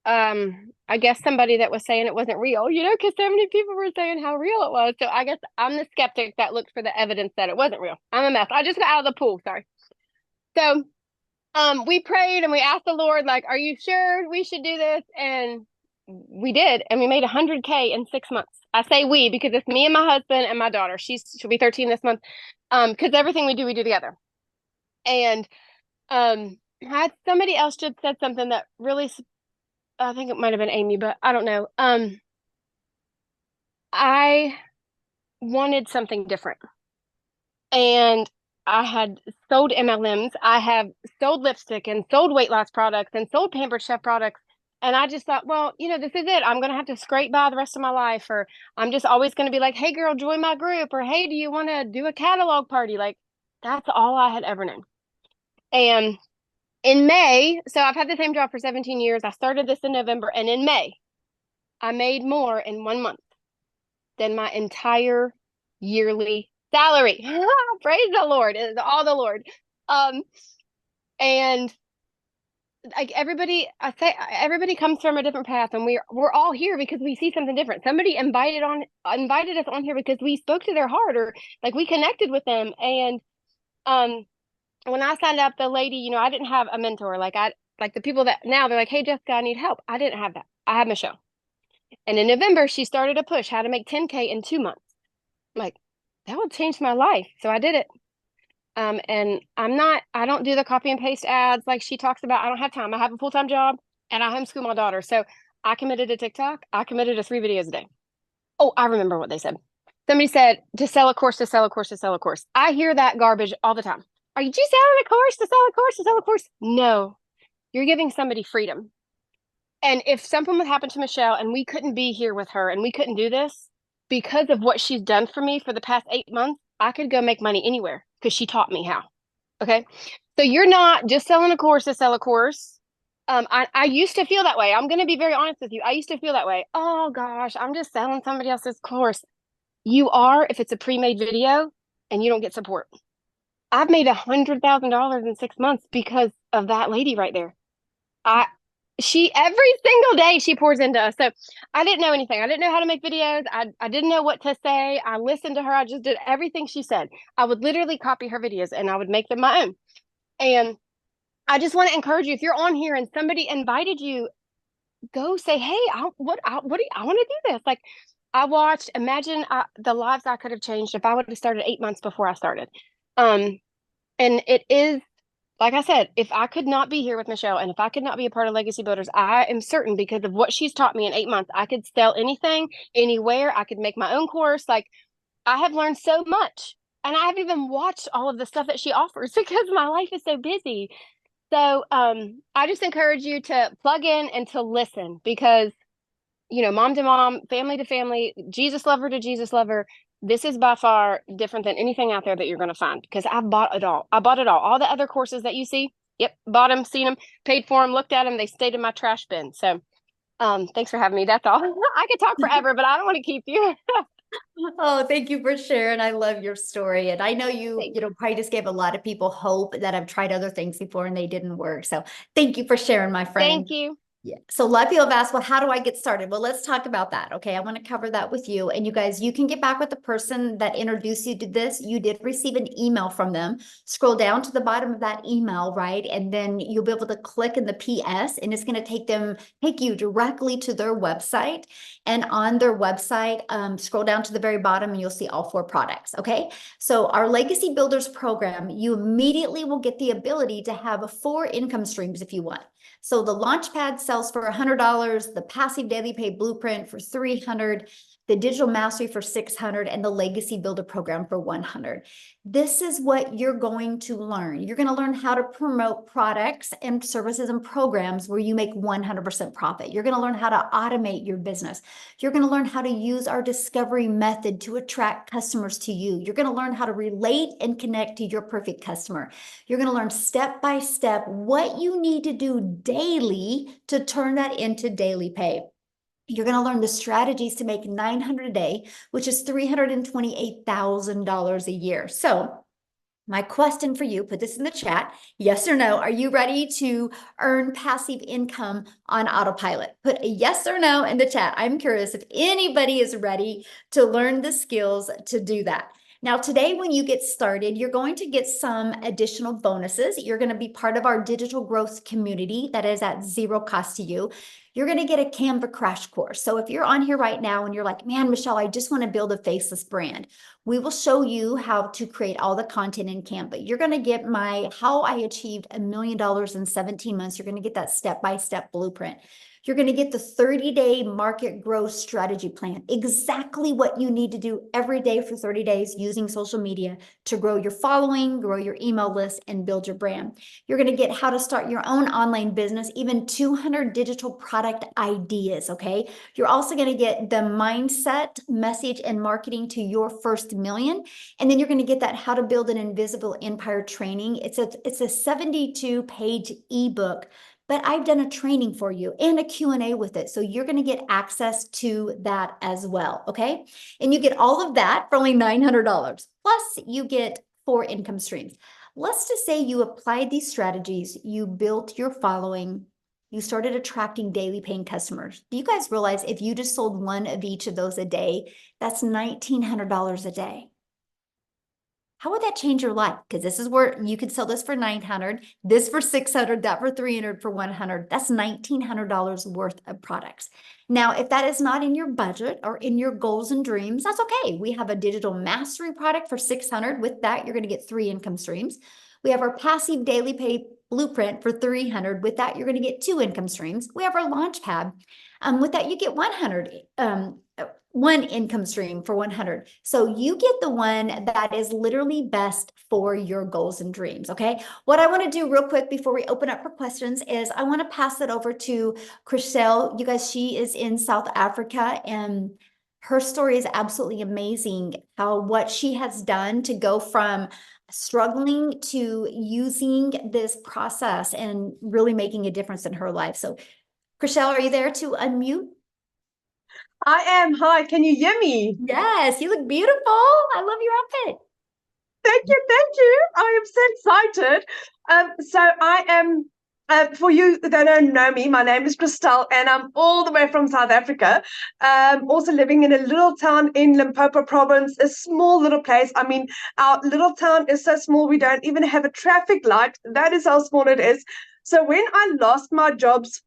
I guess somebody that was saying it wasn't real, because so many people were saying how real it was. So I guess I'm the skeptic that looked for the evidence that it wasn't real. I'm a mess. I just got out of the pool. Sorry. So we prayed and we asked the Lord, like, are you sure we should do this? And we did, and we made 100K in 6 months. I say we because it's me and my husband and my daughter. She'll be 13 this month. Because everything we do together. And had somebody else just said something that really, I think it might have been Amy, but I don't know. I wanted something different. And I had sold MLMs. I have sold lipstick and sold weight loss products and sold Pampered Chef products. And I just thought, well, this is it. I'm going to have to scrape by the rest of my life. Or I'm just always going to be like, hey, girl, join my group. Or hey, do you want to do a catalog party? Like, that's all I had ever known. And in May, so I've had the same job for 17 years. I started this in November. And in May, I made more in 1 month than my entire yearly salary. Praise the Lord. It is all the Lord. And like everybody comes from a different path, and we're all here because we see something different. Somebody invited us on here because we spoke to their heart, or like we connected with them. And when I signed up, the lady, I didn't have a mentor. Like the people that now they're like, hey Jessica, I need help. I didn't have that. I had Michelle. And in November, she started a push how to make 10K in 2 months. I'm like, that would change my life. So I did it. And I don't do the copy and paste ads like she talks about. I don't have time. I have a full-time job and I homeschool my daughter. So I committed to TikTok. I committed to 3 videos a day. Oh, I remember what they said. Somebody said to sell a course, to sell a course, to sell a course. I hear that garbage all the time. Are you just selling a course to sell a course, to sell a course? No, you're giving somebody freedom. And if something would happen to Michelle and we couldn't be here with her and we couldn't do this, because of what she's done for me for the past 8 months, I could go make money anywhere because she taught me how. Okay. So you're not just selling a course to sell a course. I used to feel that way. I'm going to be very honest with you. I used to feel that way. Oh gosh, I'm just selling somebody else's course. You are, if it's a pre-made video and you don't get support. I've made $100,000 in 6 months because of that lady right there. She every single day she pours into us. So I didn't know anything. I didn't know how to make videos. I didn't know what to say. I listened to her. I just did everything she said. I would literally copy her videos and I would make them my own. And I just want to encourage you, if you're on here and somebody invited you, go say, hey, I want to do this. Like I watched, imagine the lives I could have changed if I would have started 8 months before I started. And it is, like I said, if I could not be here with Michelle and if I could not be a part of Legacy Builders, I am certain because of what she's taught me in 8 months, I could sell anything, anywhere. I could make my own course. Like I have learned so much, and I haven't even watched all of the stuff that she offers because my life is so busy. So I just encourage you to plug in and to listen because, mom to mom, family to family, Jesus lover to Jesus lover. This is by far different than anything out there that you're going to find because I've bought it all. I bought it all. All the other courses that you see, yep, bought them, seen them, paid for them, looked at them. They stayed in my trash bin. So thanks for having me. That's all. I could talk forever, but I don't want to keep you. Oh, thank you for sharing. I love your story. And I know you probably just gave a lot of people hope that have tried other things before and they didn't work. So thank you for sharing, my friend. Thank you. Yeah. So a lot of people have asked, well, how do I get started? Well, let's talk about that. Okay. I want to cover that with you. And you guys, you can get back with the person that introduced you to this. You did receive an email from them. Scroll down to the bottom of that email, right? And then you'll be able to click in the PS and it's going to take you directly to their website. And on their website, scroll down to the very bottom and you'll see all 4 products. Okay. So our Legacy Builders program, you immediately will get the ability to have 4 income streams if you want. So the Launchpad sells for $100, the Passive Daily Pay Blueprint for $300, the Digital Mastery for $600, and the Legacy Builder program for $100. This is what you're going to learn. You're going to learn how to promote products and services and programs where you make 100% profit. You're going to learn how to automate your business. You're going to learn how to use our discovery method to attract customers to you. You're going to learn how to relate and connect to your perfect customer. You're going to learn step by step what you need to do daily to turn that into daily pay. You're going to learn the strategies to make $900 a day, which is $328,000 a year. So my question for you, put this in the chat, yes or no, are you ready to earn passive income on autopilot? Put a yes or no in the chat. I'm curious if anybody is ready to learn the skills to do that. Now, today, when you get started, you're going to get some additional bonuses. You're going to be part of our digital growth community that is at zero cost to you. You're going to get a Canva crash course. So if you're on here right now and you're like, man, Michelle, I just want to build a faceless brand, we will show you how to create all the content in Canva. You're going to get my how I achieved $1 million in 17 months. You're going to get that step-by-step blueprint. You're going to get the 30-day market growth strategy plan, exactly what you need to do every day for 30 days using social media to grow your following, grow your email list, and build your brand. You're going to get how to start your own online business, even 200 digital product ideas, okay? You're also going to get the mindset, message, and marketing to your first million. And then you're going to get that how to build an invisible empire training. It's a 72-page ebook, but I've done a training for you and a Q&A with it. So you're going to get access to that as well, okay? And you get all of that for only $900. Plus, you get 4 income streams. Let's just say you applied these strategies, you built your following, you started attracting daily paying customers. Do you guys realize if you just sold one of each of those a day, that's $1,900 a day? How would that change your life? Because this is where you could sell this for $900, this for $600, that for $300, for $100. That's $1,900 worth of products. Now, if that is not in your budget or in your goals and dreams, that's okay. We have a digital mastery product for $600. With that, you're going to get 3 income streams. We have our passive daily pay blueprint for $300. With that, you're going to get 2 income streams. We have our launch pad. With that, you get 1 income stream for $100. So you get the one that is literally best for your goals and dreams, okay? What I want to do real quick before we open up for questions is I want to pass it over to Chriselle. You guys, she is in South Africa, and her story is absolutely amazing, how what she has done to go from struggling to using this process and really making a difference in her life. So Chriselle, are you there to unmute? I am. Hi, can you hear me? Yes, you look beautiful. I love your outfit. Thank you, thank you. I am so excited. So I am, for you that don't know me, my name is Christelle, and I'm all the way from South Africa. Also living in a little town in Limpopo province, a small little place. I mean, our little town is so small, we don't even have a traffic light. That is how small it is. So when I lost my jobs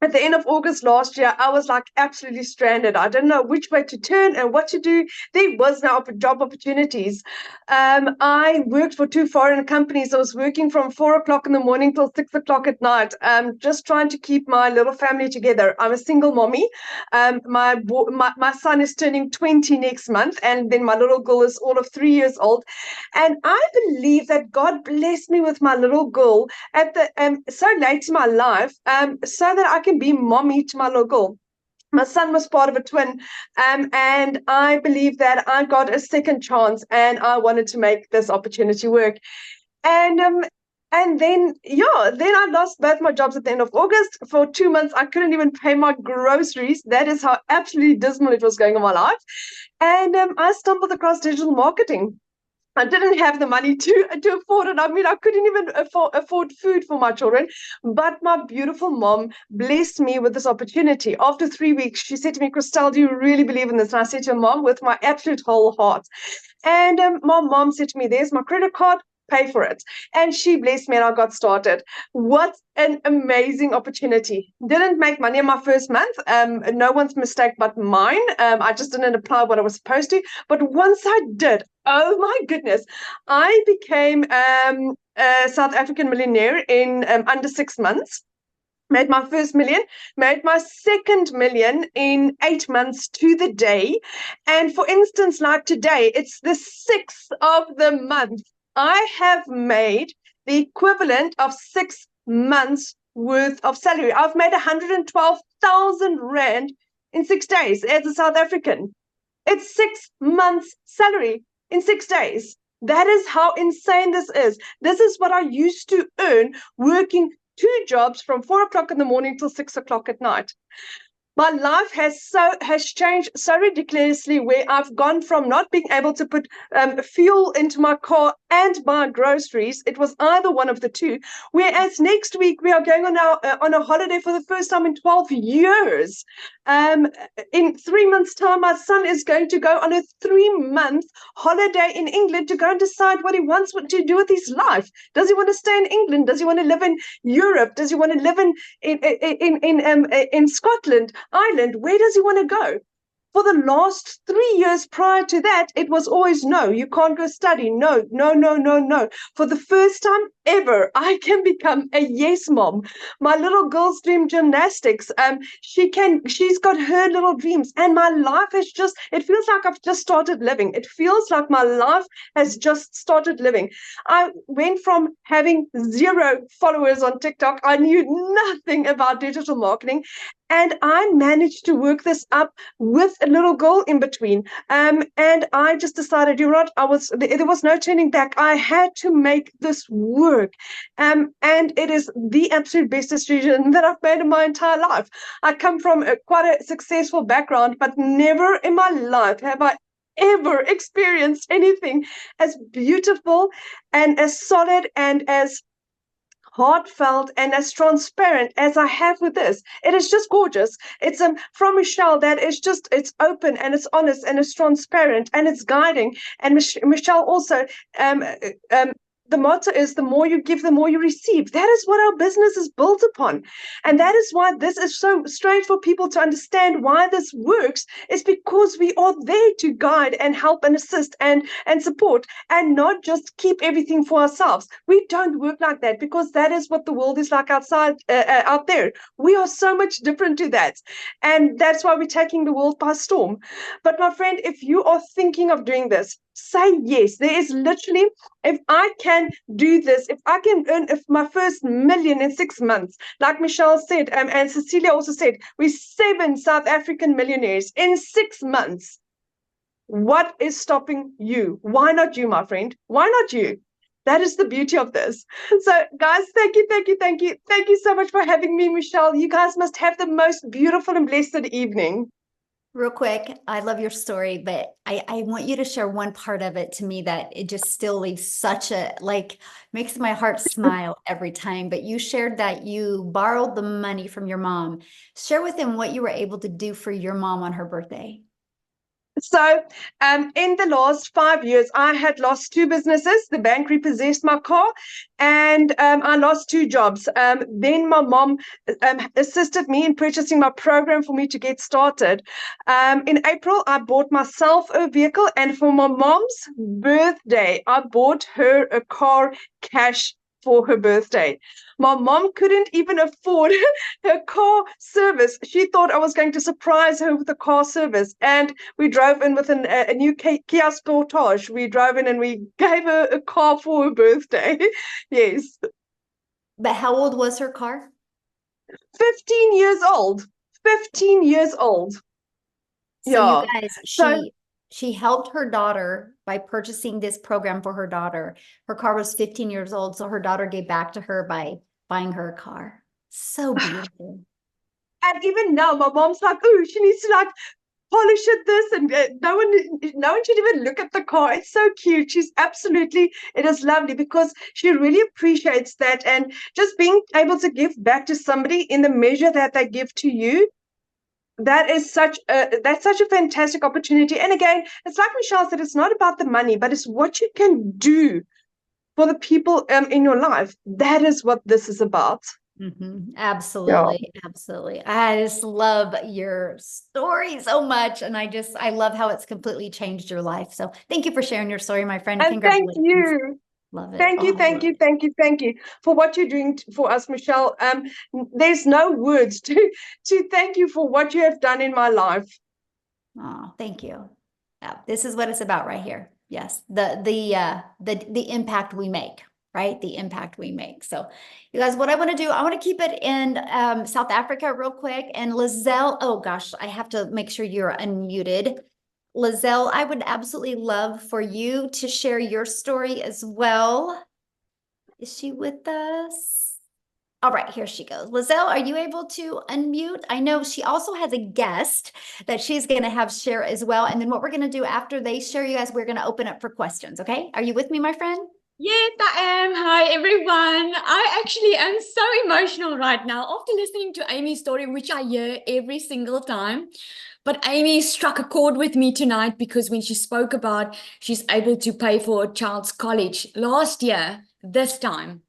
at the end of August last year, I was like absolutely stranded. I didn't know which way to turn and what to do. There was no job opportunities. I worked for 2 foreign companies. I was working from 4 o'clock in the morning till 6 o'clock at night, just trying to keep my little family together. I'm a single mommy. My son is turning 20 next month, and then my little girl is all of 3 years old. And I believe that God blessed me with my little girl at the so late in my life, so that I can be mommy to my little girl. My son was part of a twin, and I believe that I got a second chance, and I wanted to make this opportunity work. And then I lost both my jobs at the end of August. For 2 months, I couldn't even pay my groceries. That is how absolutely dismal it was going in my life. And I stumbled across digital marketing. I didn't have the money to afford it. I mean, I couldn't even afford food for my children. But my beautiful mom blessed me with this opportunity. After 3 weeks, she said to me, Christelle, do you really believe in this? And I said to her, Mom, with my absolute whole heart. And my mom said to me, there's my credit card, pay for it. And she blessed me, and I got started. What an amazing opportunity. Didn't make money in my first month. No one's mistake but mine. I just didn't apply what I was supposed to. But once I did, oh my goodness, I became a South African millionaire in under 6 months. Made my first million, made my second million in 8 months to the day. And for instance, like today, it's the 6th of the month. I have made the equivalent of 6 months worth of salary. I've made 112,000 Rand in 6 days as a South African. It's 6 months salary in 6 days. That is how insane this is. This is what I used to earn working 2 jobs from 4 o'clock in the morning till 6 o'clock at night. My life has changed so ridiculously, where I've gone from not being able to put fuel into my car and buy groceries. It was either one of the two. Whereas next week we are going on a holiday for the first time in 12 years. In 3 months' time, my son is going to go on a 3-month holiday in England to go and decide what he wants to do with his life. Does he want to stay in England? Does he want to live in Europe? Does he want to live in Scotland, Ireland? Where does he want to go? For the last 3 years prior to that, it was always no, you can't go study. No, no, no, no, no. For the first time ever, I can become a yes mom. My little girl's dream gymnastics. She's got her little dreams, and my life has it feels like I've just started living. It feels like my life has just started living. I went from having 0 followers on TikTok. I knew nothing about digital marketing. And I managed to work this up with a little girl in between. And I just decided, there was no turning back. I had to make this work. And it is the absolute best decision that I've made in my entire life. I come from quite a successful background, but never in my life have I ever experienced anything as beautiful and as solid and as heartfelt and as transparent as I have with this. It is just gorgeous. It's from Michelle that is just, it's open and it's honest and it's transparent and it's guiding. And Michelle also, the motto is the more you give, the more you receive. That is what our business is built upon. And that is why this is so strange for people to understand why this works, is because we are there to guide and help and assist and support, and not just keep everything for ourselves. We don't work like that, because that is what the world is like outside, out there. We are so much different to that. And that's why we're taking the world by storm. But my friend, if you are thinking of doing this, say yes. There is literally, if I can do this, if I can earn my first million in 6 months, like Michelle said, and Cecilia also said, we're 7 South African millionaires in 6 months. What is stopping you? Why not you, my friend? Why not you? That is the beauty of this. So guys, thank you, thank you, thank you. Thank you so much for having me, Michelle. You guys must have the most beautiful and blessed evening. Real quick, I love your story, but I want you to share one part of it to me that it just still leaves such a, makes my heart smile every time. But you shared that you borrowed the money from your mom. Share with them what you were able to do for your mom on her birthday. So in the last 5 years, I had lost 2 businesses. The bank repossessed my car, and I lost 2 jobs. Then my mom assisted me in purchasing my program for me to get started. In April, I bought myself a vehicle, and for my mom's birthday, I bought her a car cash for her birthday. My mom couldn't even afford her car service. She thought I was going to surprise her with a car service. And we drove in with a new Kia Sportage. We drove in and we gave her a car for her birthday. Yes. But how old was her car? 15 years old. 15 years old. So Yeah. you guys, she helped her daughter by purchasing this program for her daughter. Her car was 15 years old, so her daughter gave back to her by buying her a car. So beautiful. And even now, my mom's like, oh, she needs to polish it this, and no one should even look at the car. It's so cute. It is lovely, because she really appreciates that, and just being able to give back to somebody in the measure that they give to you. That's such a fantastic opportunity. And again, it's like Michelle said, it's not about the money, but it's what you can do for the people in your life. That is what this is about. Absolutely. Yeah. Absolutely. I just love your story so much. And I love how it's completely changed your life. So thank you for sharing your story, my friend. And congratulations. thank you. Love it. Thank you for what you're doing for us, Michelle. There's no words to thank you for what you have done in my life. Oh, thank you. Yeah, this is what it's about right here. Yes, the impact we make, right? The impact we make. So, you guys, what I want to do, I want to keep it in South Africa real quick. And Lizelle, oh gosh, I have to make sure you're unmuted. Lizelle, I would absolutely love for you to share your story as well. Is she with us? All right, here she goes. Lizelle, are you able to unmute? I know she also has a guest that she's going to have share as well. And then what we're going to do after they share, you guys, we're going to open up for questions. Okay. Are you with me, my friend? Yes, I am. Hi, everyone. I actually am so emotional right now after listening to Amy's story, which I hear every single time. But Amy struck a chord with me tonight because when she spoke about she's able to pay for a child's college last year, this time,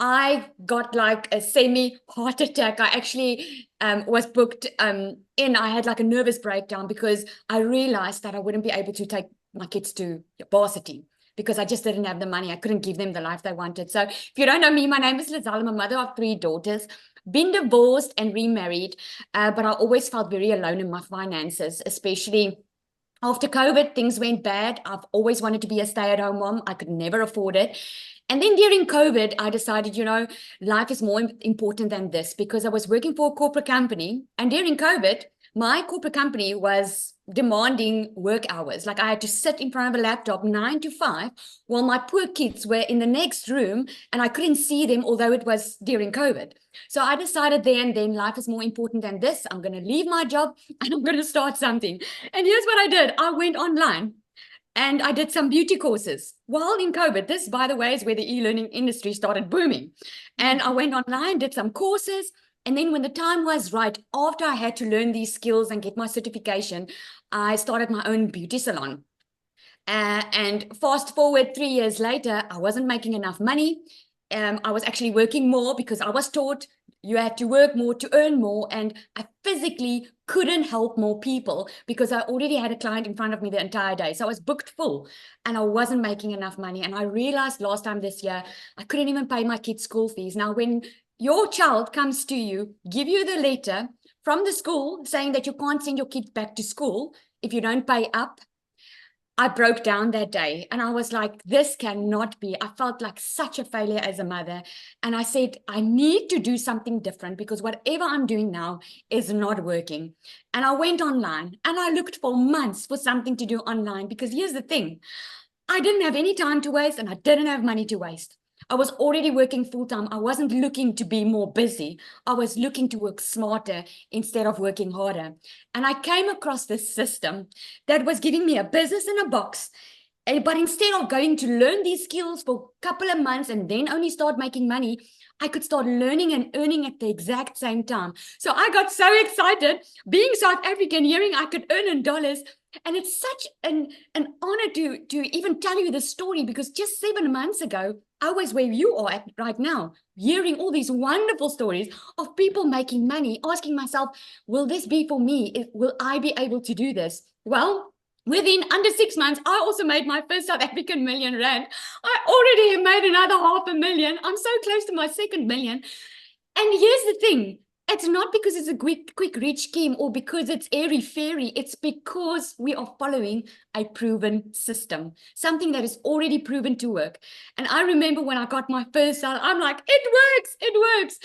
I got like a semi heart attack. I actually was booked in. I had like a nervous breakdown because I realized that I wouldn't be able to take my kids to varsity because I just didn't have the money. I couldn't give them the life they wanted. So if you don't know me, my name is Lizelle. I'm a mother of 3 daughters, been divorced and remarried, but I always felt very alone in my finances, especially after COVID, things went bad. I've always wanted to be a stay-at-home mom. I could never afford it. And then during COVID, I decided, life is more important than this because I was working for a corporate company. And during COVID, my corporate company was demanding work hours. Like I had to sit in front of a laptop 9 to 5 while my poor kids were in the next room and I couldn't see them, although it was during COVID. So I decided then life is more important than this. I'm going to leave my job and I'm going to start something. And here's what I did. I went online. And I did some beauty courses while in COVID. This, by the way, is where the e-learning industry started booming. And I went online, did some courses. And then when the time was right, after I had to learn these skills and get my certification, I started my own beauty salon. And fast forward 3 years later, I wasn't making enough money. I was actually working more because I was taught you had to work more to earn more. And I physically couldn't help more people because I already had a client in front of me the entire day. So I was booked full and I wasn't making enough money. And I realized last time this year, I couldn't even pay my kids' school fees. Now, when your child comes to you, give you the letter from the school saying that you can't send your kids back to school if you don't pay up, I broke down that day and I was like, this cannot be. I felt like such a failure as a mother. And I said, I need to do something different because whatever I'm doing now is not working. And I went online and I looked for months for something to do online because here's the thing. I didn't have any time to waste and I didn't have money to waste. I was already working full time. I wasn't looking to be more busy. I was looking to work smarter instead of working harder. And I came across this system that was giving me a business in a box. But instead of going to learn these skills for a couple of months and then only start making money, I could start learning and earning at the exact same time. So I got so excited being South African, hearing I could earn in dollars. And it's such an honor to even tell you this story because just 7 months ago, I was where you are at right now, hearing all these wonderful stories of people making money, asking myself, will this be for me? Will I be able to do this? Well, within under 6 months, I also made my first South African million rand. I already have made another 500,000. I'm so close to my 2nd million. And here's the thing. It's not because it's a quick rich scheme or because it's airy-fairy. It's because we are following a proven system, something that is already proven to work. And I remember when I got my first salary, I'm like, it works.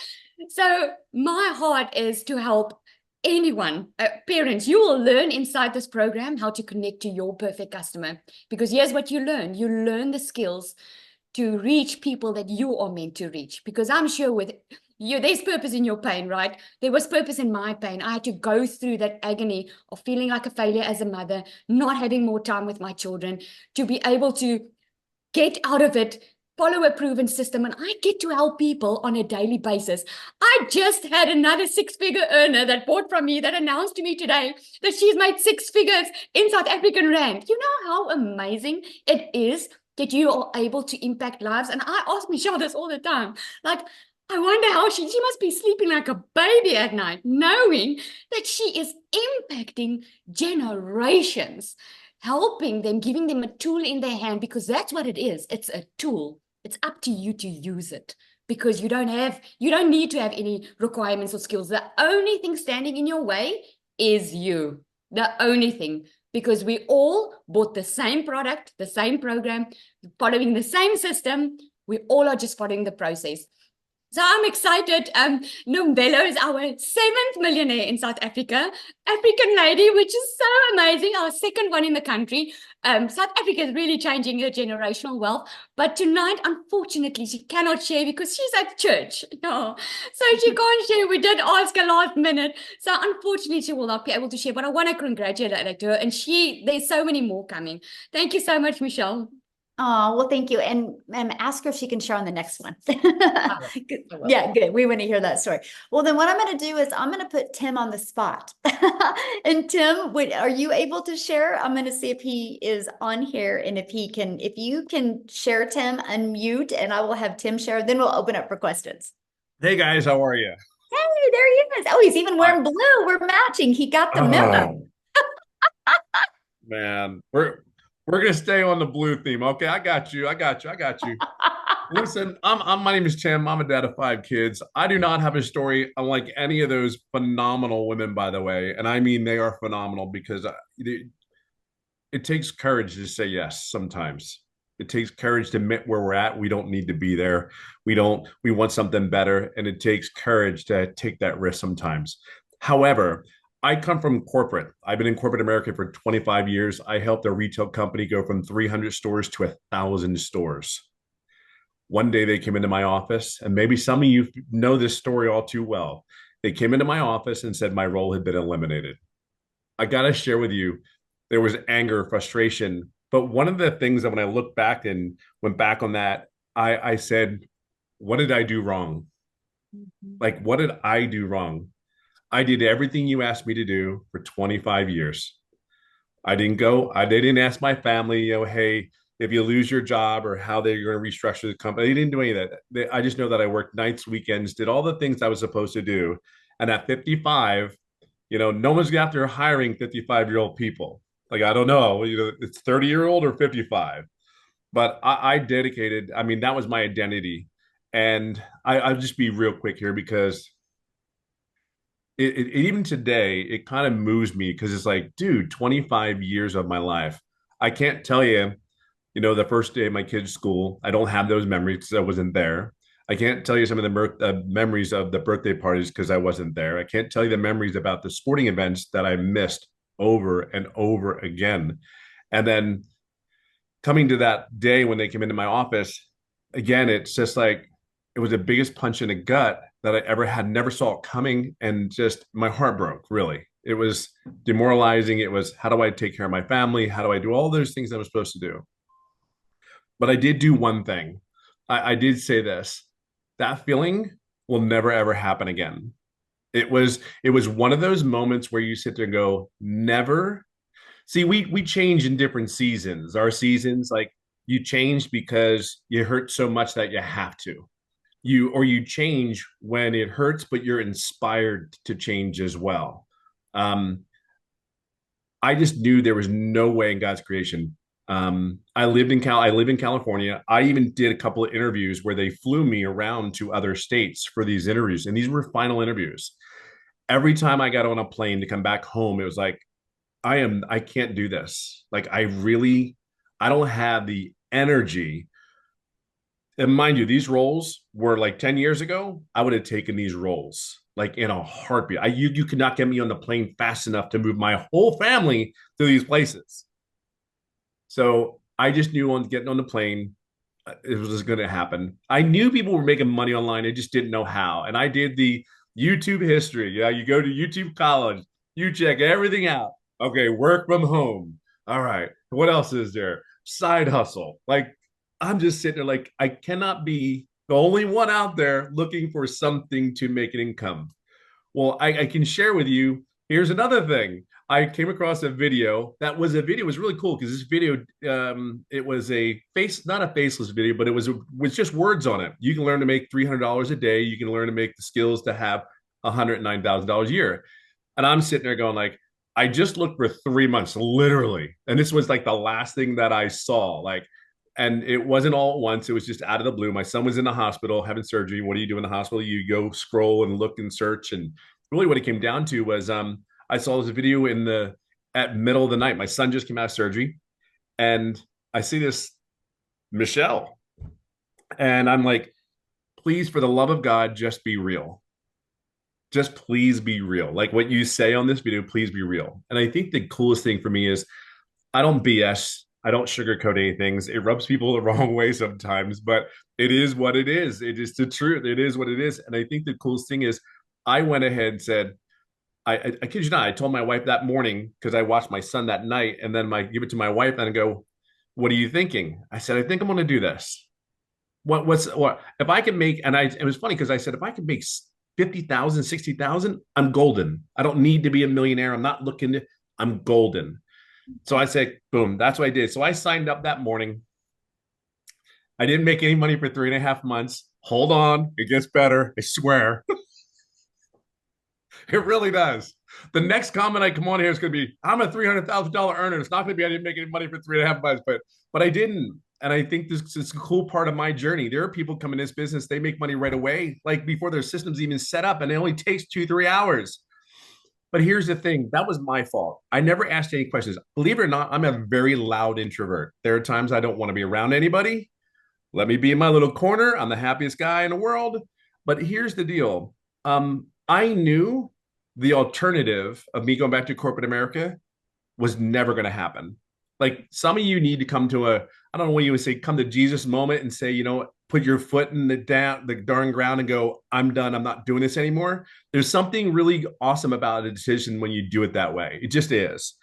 So my heart is to help anyone, parents. You will learn inside this program how to connect to your perfect customer because here's what you learn. You learn the skills to reach people that you are meant to reach because I'm sure with you, there's purpose in your pain, right? There was purpose in my pain. I had to go through that agony of feeling like a failure as a mother, not having more time with my children, to be able to get out of it, follow a proven system, and I get to help people on a daily basis. I just had another 6-figure earner that bought from me that announced to me today that she's made 6 figures in South African rand. You know how amazing it is that you are able to impact lives? And I ask Michelle this all the time, like, I wonder how she must be sleeping like a baby at night, knowing that she is impacting generations, helping them, giving them a tool in their hand, because that's what it is. It's a tool. It's up to you to use it because you don't need to have any requirements or skills. The only thing standing in your way is you. The only thing, because we all bought the same product, the same program, following the same system. We all are just following the process. So I'm excited. Nombelo is our 7th millionaire in South Africa. African lady, which is so amazing. Our 2nd one in the country. South Africa is really changing her generational wealth. But tonight, unfortunately, she cannot share because she's at church. No, so she can't share. We did ask her last minute. So unfortunately, she will not be able to share. But I want to congratulate her. And there's so many more coming. Thank you so much, Michelle. Oh, well, thank you. And ask her if she can share on the next one. Good. I will. Yeah, good. We want to hear that story. Well, then what I'm going to do is I'm going to put Tim on the spot. And Tim, are you able to share? I'm going to see if he is on here and if you can share, Tim, unmute, and I will have Tim share. Then we'll open up for questions. Hey guys, how are you? Hey, there he is. Oh, he's even wearing blue. We're matching. He got the memo. Man, we're gonna stay on the blue theme. Okay, I got you. Listen, my name is Tim. I'm a dad of 5 kids. I do not have a story unlike any of those phenomenal women, by the way. And I mean they are phenomenal because it takes courage to say yes sometimes. It takes courage to admit where we're at. We don't need to be there. We want something better. And it takes courage to take that risk sometimes. However, I come from corporate. I've been in corporate America for 25 years. I helped a retail company go from 300 stores to 1,000 stores. One day they came into my office, and maybe some of you know this story all too well. They came into my office and said my role had been eliminated. I got to share with you, there was anger, frustration. But one of the things that when I look back and went back on that, I said, what did I do wrong? Like, what did I do wrong? I did everything you asked me to do for 25 years. I didn't ask my family, hey, if you lose your job or how they're going to restructure the company. They didn't do any of that. I just know that I worked nights, weekends, did all the things I was supposed to do. And at 55, no one's after hiring 55-year-old people. Like, I don't know, it's 30-year-old or 55. But I dedicated, that was my identity. And I'll just be real quick here because even today, it kind of moves me because it's like, dude, 25 years of my life. I can't tell you, the first day of my kid's school, I don't have those memories because I wasn't there. I can't tell you some of the memories of the birthday parties because I wasn't there. I can't tell you the memories about the sporting events that I missed over and over again. And then coming to that day when they came into my office, again, it's just like, it was the biggest punch in the gut that I ever had, never saw it coming. And just my heart broke, really. It was demoralizing. It was, how do I take care of my family? How do I do all those things I was supposed to do? But I did do one thing. I did say this, that feeling will never, ever happen again. It was one of those moments where you sit there and go, never. See, we change in different seasons. Our seasons, like, you change because you hurt so much that you have to. You change when it hurts, but you're inspired to change as well. I just knew there was no way in God's creation. I live in California. I even did a couple of interviews where they flew me around to other states for these interviews, and these were final interviews. Every time I got on a plane to come back home, it was like, I can't do this. Like, I don't have the energy. And mind you, these roles were like 10 years ago, I would have taken these roles like in a heartbeat. You could not get me on the plane fast enough to move my whole family to these places. So I just knew on getting on the plane, it was going to happen. I knew people were making money online. I just didn't know how. And I did the YouTube history. Yeah, you go to YouTube College, you check everything out. Okay, work from home. All right, what else is there? Side hustle. Like, I'm just sitting there like, I cannot be the only one out there looking for something to make an income. Well, I can share with you, here's another thing. I came across a video. It was really cool because this video, it was not a faceless video, but it was just words on it. You can learn to make $300 a day. You can learn to make the skills to have $109,000 a year. And I'm sitting there going like, I just looked for 3 months, literally. And this was like the last thing that I saw. And it wasn't all at once. It was just out of the blue. My son was in the hospital having surgery. What do you do in the hospital? You go scroll and look and search. And really what it came down to was I saw this video at middle of the night. My son just came out of surgery. And I see this Michelle. And I'm like, please, for the love of God, just be real. Just please be real. Like what you say on this video, please be real. And I think the coolest thing for me is I don't BS. I don't sugarcoat anything. It rubs people the wrong way sometimes, but it is what it is. It is the truth. It is what it is. And I think the coolest thing is I went ahead and said, I kid you not, I told my wife that morning because I watched my son that night, and then I give it to my wife and I go, what are you thinking? I said, I think I'm going to do this. What if I can make, and it was funny because I said, if I can make 50,000, 60,000, I'm golden. I don't need to be a millionaire. I'm not looking to, I'm golden. So I said, boom, that's what I did. So I signed up that morning. I didn't make any money for 3.5 months. Hold on, it gets better. I swear. It really does. The next comment I come on here is going to be, I'm a $300,000 earner. It's not going to be, I didn't make any money for 3.5 months, but I didn't. And I think this is a cool part of my journey. There are people come in this business, they make money right away, like before their system's even set up, and it only takes 2-3 hours. But here's the thing, that was my fault. I never asked any questions. Believe it or not, I'm a very loud introvert. There are times I don't want to be around anybody. Let me be in my little corner. I'm the happiest guy in the world. But here's the deal. I knew the alternative of me going back to corporate America was never going to happen. Like some of you need to come to I don't know what you would say, come to Jesus moment and say, put your foot in the darn ground and go, I'm done. I'm not doing this anymore. There's something really awesome about a decision when you do it that way. It just is.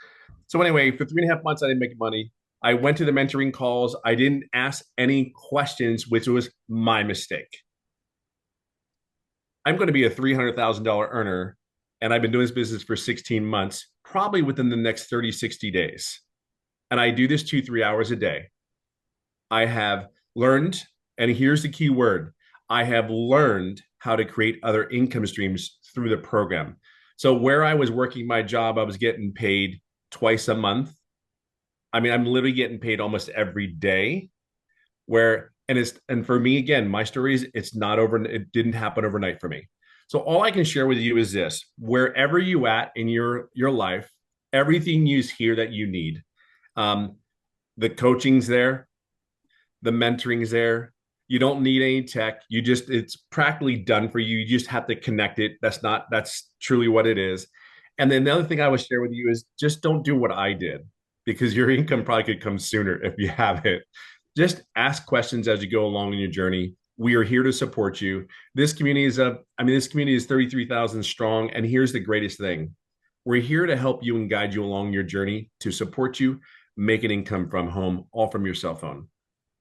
So anyway, for 3.5 months, I didn't make money. I went to the mentoring calls. I didn't ask any questions, which was my mistake. I'm going to be a $300,000 earner, and I've been doing this business for 16 months, probably within the next 30, 60 days. And I do this 2-3 hours a day. I have learned, and here's the key word, I have learned how to create other income streams through the program. So where I was working my job, I was getting paid twice a month. I mean, I'm literally getting paid almost every day. And for me, again, my story is it's not over. It didn't happen overnight for me. So all I can share with you is this: wherever you at in your life, everything you hear that you need, the coaching's there, the mentoring's there. You don't need any tech. It's practically done for you. You just have to connect it. That's truly what it is. And then the other thing I would share with you is just don't do what I did, because your income probably could come sooner if you have it. Just ask questions as you go along in your journey. We are here to support you. This community is 33,000 strong. And here's the greatest thing. We're here to help you and guide you along your journey, to support you, make an income from home, all from your cell phone.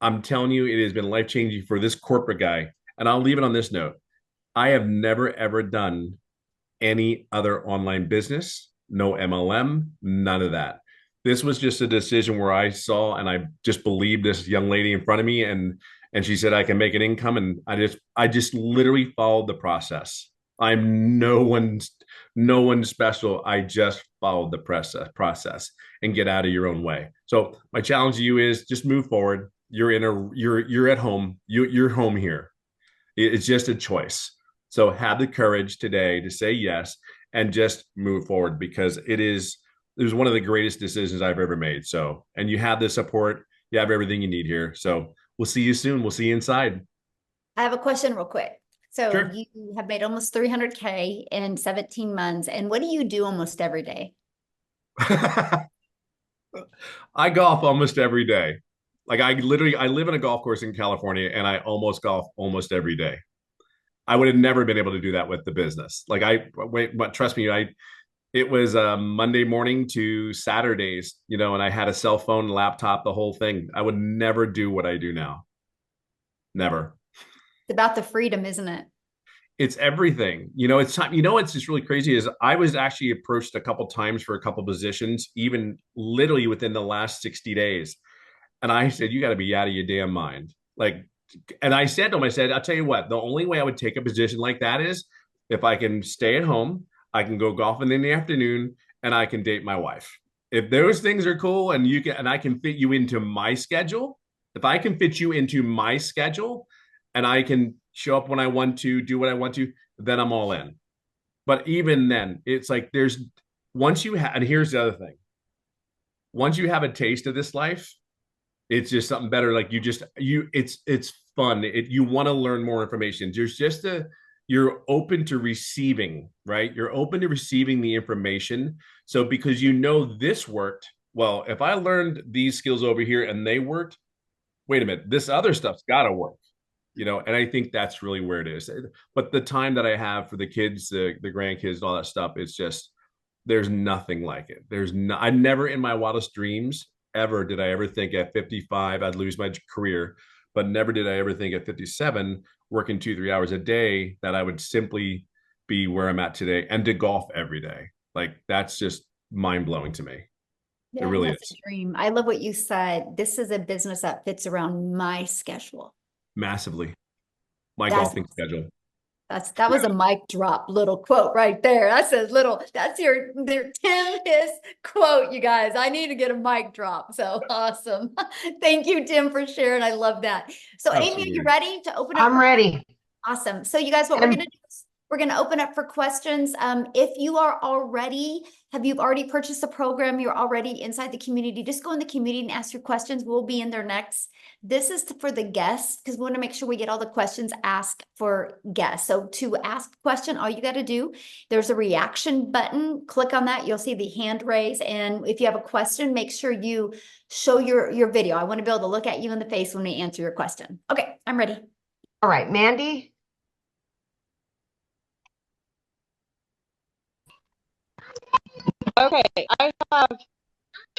I'm telling you, it has been life-changing for this corporate guy. And I'll leave it on this note. I have never, ever done any other online business, no MLM, none of that. This was just a decision where I saw and I just believed this young lady in front of me, and she said I can make an income, and I just literally followed the process. I'm no one special. I just followed the process and get out of your own way. So my challenge to you is just move forward. You're at home. You're home here. It's just a choice. So have the courage today to say yes and just move forward, because it was one of the greatest decisions I've ever made. So, and you have the support, you have everything you need here. So we'll see you soon. We'll see you inside. I have a question real quick. So Sure. you have made almost 300K in 17 months. And what do you do almost every day? I golf almost every day. Like I live in a golf course in California, and I almost golf almost every day. I would have never been able to do that with the business. But trust me, it was Monday morning to Saturdays, and I had a cell phone, laptop, the whole thing. I would never do what I do now. Never. It's about the freedom, isn't it? It's everything. It's time. What's just really crazy is I was actually approached a couple times for a couple positions, even literally within the last 60 days. And I said, you got to be out of your damn mind. And I said to him, I'll tell you what, the only way I would take a position like that is if I can stay at home, I can go golfing in the afternoon, and I can date my wife. If those things are cool and I can fit you into my schedule, if I can fit you into my schedule and I can show up when I want to, do what I want to, then I'm all in. But even then, it's like and here's the other thing. Once you have a taste of this life, It's just something better. Like it's fun. You want to learn more information. You're open to receiving, right? You're open to receiving the information. So because this worked, well, if I learned these skills over here and they worked, wait a minute, this other stuff's got to work, and I think that's really where it is. But the time that I have for the kids, the grandkids, and all that stuff, it's just, there's nothing like it. I never in my wildest dreams ever did I ever think at 55 I'd lose my career, but never did I ever think at 57, working 2-3 hours a day, that I would simply be where I'm at today and to golf every day. Like, that's just mind blowing to me. Yeah, really that's is. a dream. I love what you said. This is a business that fits around my schedule. Massively. My That's golfing schedule. that was a mic drop little quote right there. That's your Tim Hiss quote, you guys. I need to get a mic drop. So awesome. Thank you, Tim, for sharing. I love that. So Amy, are Absolutely. you ready to open up? I'm ready. Awesome. So you guys, what we're going to do is we're going to open up for questions. If you are you've already purchased the program, you're already inside the community, just go in the community and ask your questions. We'll be in there next. This is for the guests, because we want to make sure we get all the questions asked for guests. So to ask a question, all you got to do, there's a reaction button. Click on that. You'll see the hand raise. And if you have a question, make sure you show your video. I want to be able to look at you in the face when we answer your question. Okay, I'm ready. All right, Mandy. Okay, I have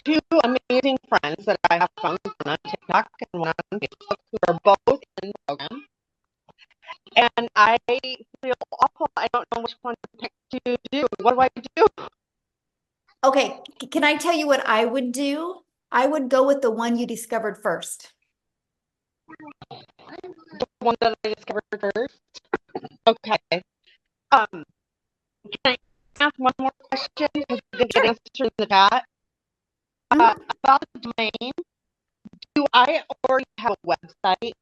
two amazing friends that I have found on TikTok and one on Facebook who are both in the program. And I feel awful. I don't know which one to pick to do. What do I do? Okay, can I tell you what I would do? I would go with the one you discovered first. The one that I discovered first. Okay. Can I ask one more question? Because I didn't get an answer in the chat. About the domain. Do I already have a website?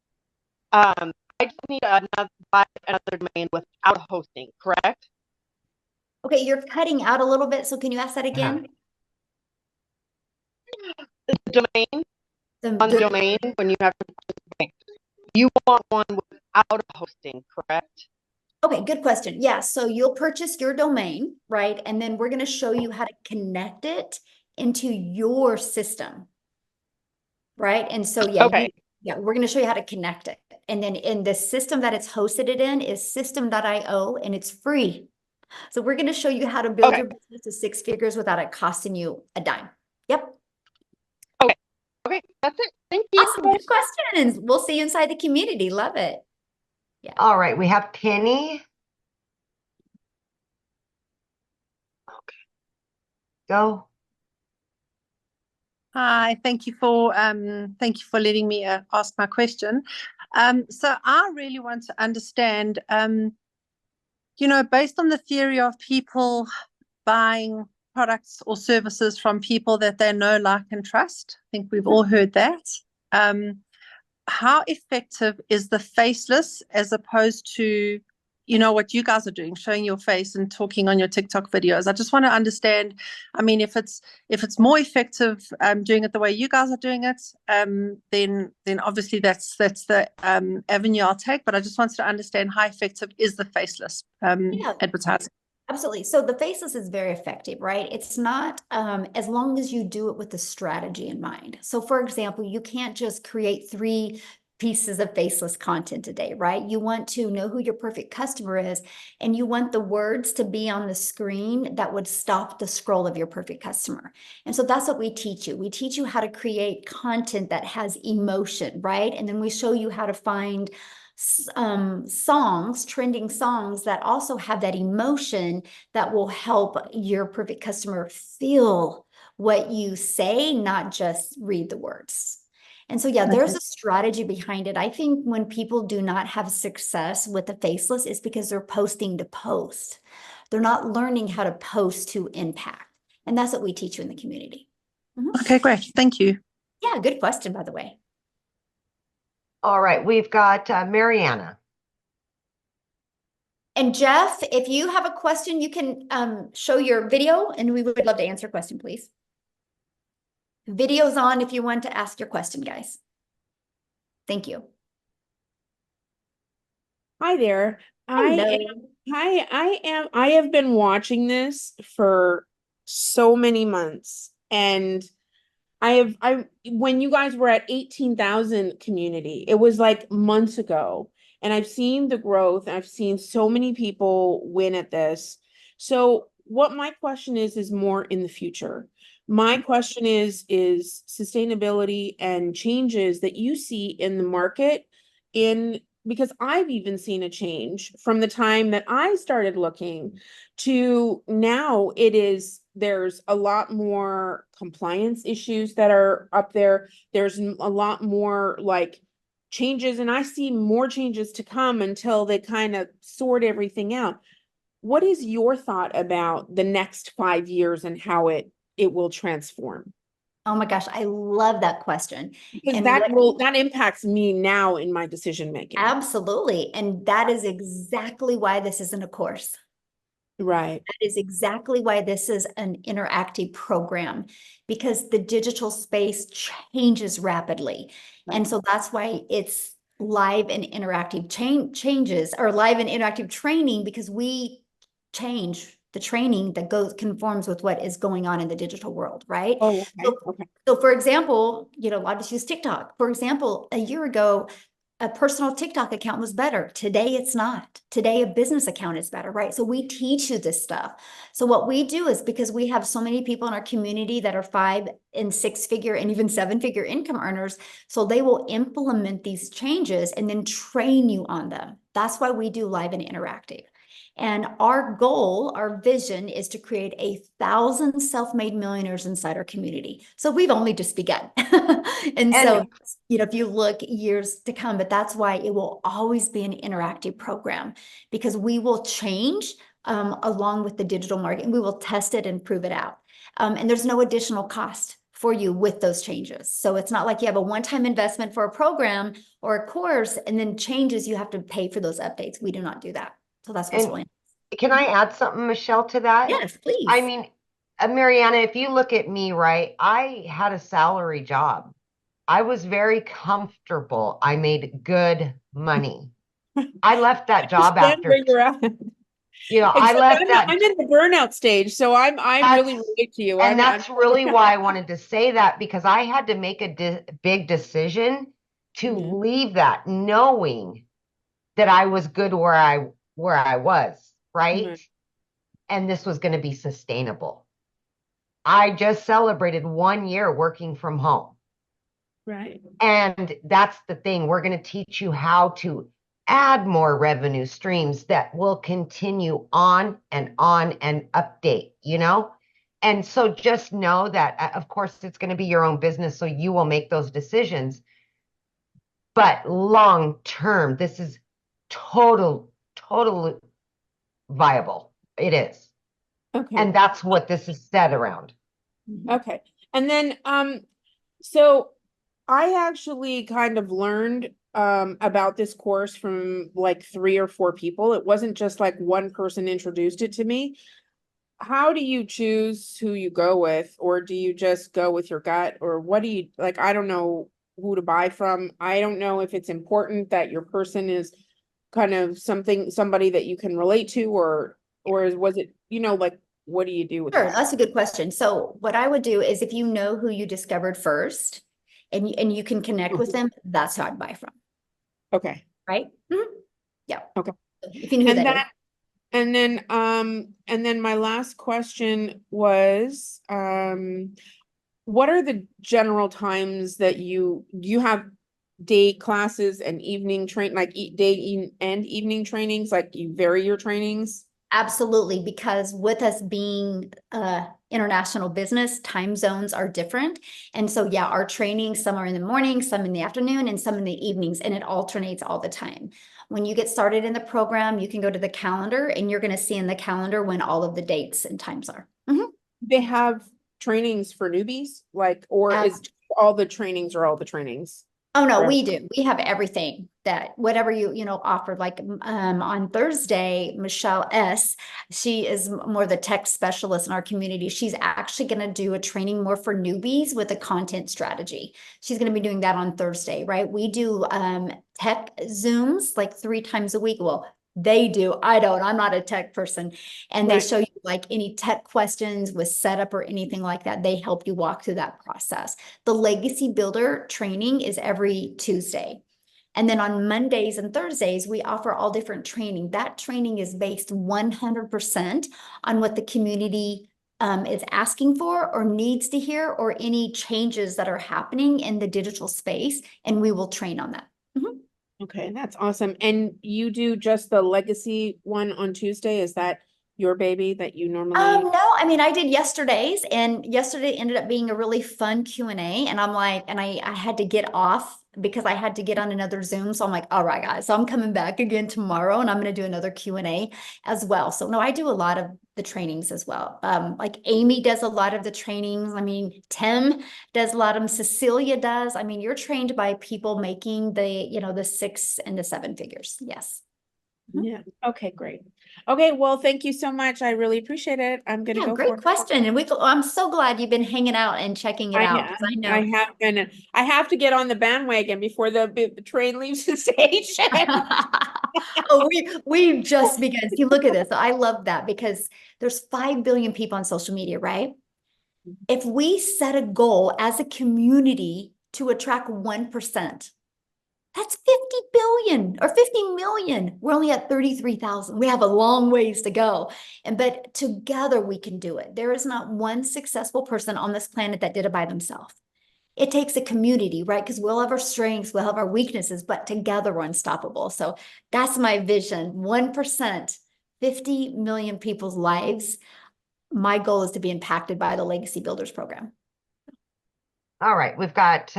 I just need buy another domain without hosting, correct? Okay, you're cutting out a little bit, so can you ask that again? The domain, on the domain, when you have you want one without hosting, correct? Okay, good question. Yeah, so you'll purchase your domain, right? And then we're going to show you how to connect it into your system, right? And so, yeah, Okay. we're going to show you how to connect it. And then in the system that it's hosted it in is system.io, and it's free. So we're going to show you how to build your business to 6 figures without it costing you a dime. Yep. Okay, that's it. Thank you. Awesome. Good questions. We'll see you inside the community. Love it. Yeah. All right, we have Penny. Okay. Go. Hi, thank you for letting me ask my question. So I really want to understand, based on the theory of people buying products or services from people that they know, like, and trust. I think we've all heard that. How effective is the faceless as opposed to, what you guys are doing, showing your face and talking on your TikTok videos? I just want to understand, I mean, if it's more effective doing it the way you guys are doing it, then obviously that's the avenue I'll take. But I just wanted to understand how effective is the faceless advertising. Absolutely. So the faceless is very effective, right? It's not as long as you do it with the strategy in mind. So for example, you can't just create 3 pieces of faceless content today, right? You want to know who your perfect customer is, and you want the words to be on the screen that would stop the scroll of your perfect customer. And so that's what we teach you. We teach you how to create content that has emotion, right? And then we show you how to find songs, trending songs that also have that emotion that will help your perfect customer feel what you say, not just read the words. And so, yeah, there's a strategy behind it. I think when people do not have success with the faceless, it's because they're posting to post. They're not learning how to post to impact. And that's what we teach you in the community. Okay, great. Thank you. Yeah, good question, by the way. All right, we've got Mariana. And Jeff, if you have a question, you can show your video, and we would love to answer a question, please. Video's on if you want to ask your question, guys. Thank you. Hi there. Hello. I have been watching this for so many months, and when you guys were at 18,000 community, it was like months ago, and I've seen the growth. I've seen so many people win at this. So what my question is more in the future. My question is sustainability and changes that you see in the market because I've even seen a change from the time that I started looking to now. There's a lot more compliance issues that are up there. There's a lot more like changes, and I see more changes to come until they kind of sort everything out. What is your thought about the next 5 years and how it will transform? Oh my gosh, I love that question. Because And that impacts me now in my decision making. absolutely. And that is exactly why this isn't a course. Right. That is exactly why this is an interactive program, because the digital space changes rapidly. Right. And so that's why it's live and interactive changes, or live and interactive training, because we change the training that conforms with what is going on in the digital world, right? Oh, okay. Okay. So for example, a lot of us use TikTok. For example, a year ago, a personal TikTok account was better. Today, it's not. Today, a business account is better, right? So we teach you this stuff. So what we do is, because we have so many people in our community that are 5 and 6 figure and even 7 figure income earners, so they will implement these changes and then train you on them. That's why we do live and interactive. And our goal, our vision, is to create 1,000 self-made millionaires inside our community. So we've only just begun. and so, if you look years to come, but that's why it will always be an interactive program, because we will change along with the digital marketing. We will test it and prove it out. And there's no additional cost for you with those changes. So it's not like you have a one-time investment for a program or a course and then changes, you have to pay for those updates. We do not do that. So that's what's really. Can I add something, Michelle, to that? Yes, please. I mean, Mariana, if you look at me, right, I had a salary job. I was very comfortable. I made good money. I left that job after. Where you're at. I left that. I'm in the burnout stage, so I'm really relate to you. And that's really why I wanted to say that, because I had to make a big decision to leave that, knowing that I was good where I was, right? Mm-hmm. And this was going to be sustainable. I just celebrated 1 year working from home. Right. And that's the thing. We're going to teach you how to add more revenue streams that will continue on and update, And so just know that, of course, it's going to be your own business, so you will make those decisions. But long term, this is totally viable. It is. Okay. And that's what this is set around. Okay. And then, so I actually kind of learned about this course from like 3 or 4 people. It wasn't just like one person introduced it to me. How do you choose who you go with, or do you just go with your gut, or what do you like? I don't know who to buy from. I don't know if it's important that your person is kind of somebody that you can relate to, or was it, like, what do you do with Sure, that? that's a good question. So what I would do is, if you know who you discovered first and you can connect with them, that's who I'd buy from. Okay. Right? Mm-hmm. Yeah. Okay. If you know who that is. And then my last question was, what are the general times that you have day classes and evening day and evening trainings, like you vary your trainings? Absolutely, because with us being international business, time zones are different. And so, yeah, our training, some are in the morning, some in the afternoon, and some in the evenings, and it alternates all the time. When you get started in the program, you can go to the calendar and you're going to see in the calendar when all of the dates and times are. Mm-hmm. They have trainings for newbies, is all the trainings? Oh, no, we do. We have everything. that whatever you offered, like on Thursday, Michelle S, she is more the tech specialist in our community. She's actually going to do a training more for newbies with a content strategy. She's going to be doing that on Thursday, right? We do tech Zooms like 3 times a week. Well, they do. I don't. I'm not a tech person. And they Right. show you like any tech questions with setup or anything like that. They help you walk through that process. The Legacy Builder training is every Tuesday. And then on Mondays and Thursdays, we offer all different training. That training is based 100% on what the community is asking for or needs to hear, or any changes that are happening in the digital space, and we will train on that. Okay, that's awesome. And you do just the Legacy one on Tuesday? Is that your baby that you normally? No, I mean, I did yesterday's, and yesterday ended up being a really fun Q&A. And I'm like, and I had to get off because I had to get on another Zoom. So I'm like, all right, guys, so I'm coming back again tomorrow, and I'm going to do another Q&A as well. So no, I do a lot of the trainings as well. Like Amy does a lot of the trainings. I mean, Tim does a lot of them. Cecilia does. I mean, you're trained by people making the 6 and the 7 figures. Yes. Yeah. Okay, great. Okay, well, thank you so much. I really appreciate it. I'm gonna Yeah, go great for it. question. And I'm so glad you've been hanging out and checking it out, because I know. I have been. I have to get on the bandwagon before the train leaves the station. Oh, we just begun. See, look at this. I love that, because there's 5 billion people on social media, right? If we set a goal as a community to attract 1%, that's 50 billion or 50 million. We're only at 33,000. We have a long ways to go. But together we can do it. There is not one successful person on this planet that did it by themselves. It takes a community, right? Because we'll have our strengths, we'll have our weaknesses, but together we're unstoppable. So that's my vision. 1%, 50 million people's lives. My goal is to be impacted by the Legacy Builders program. All right, we've got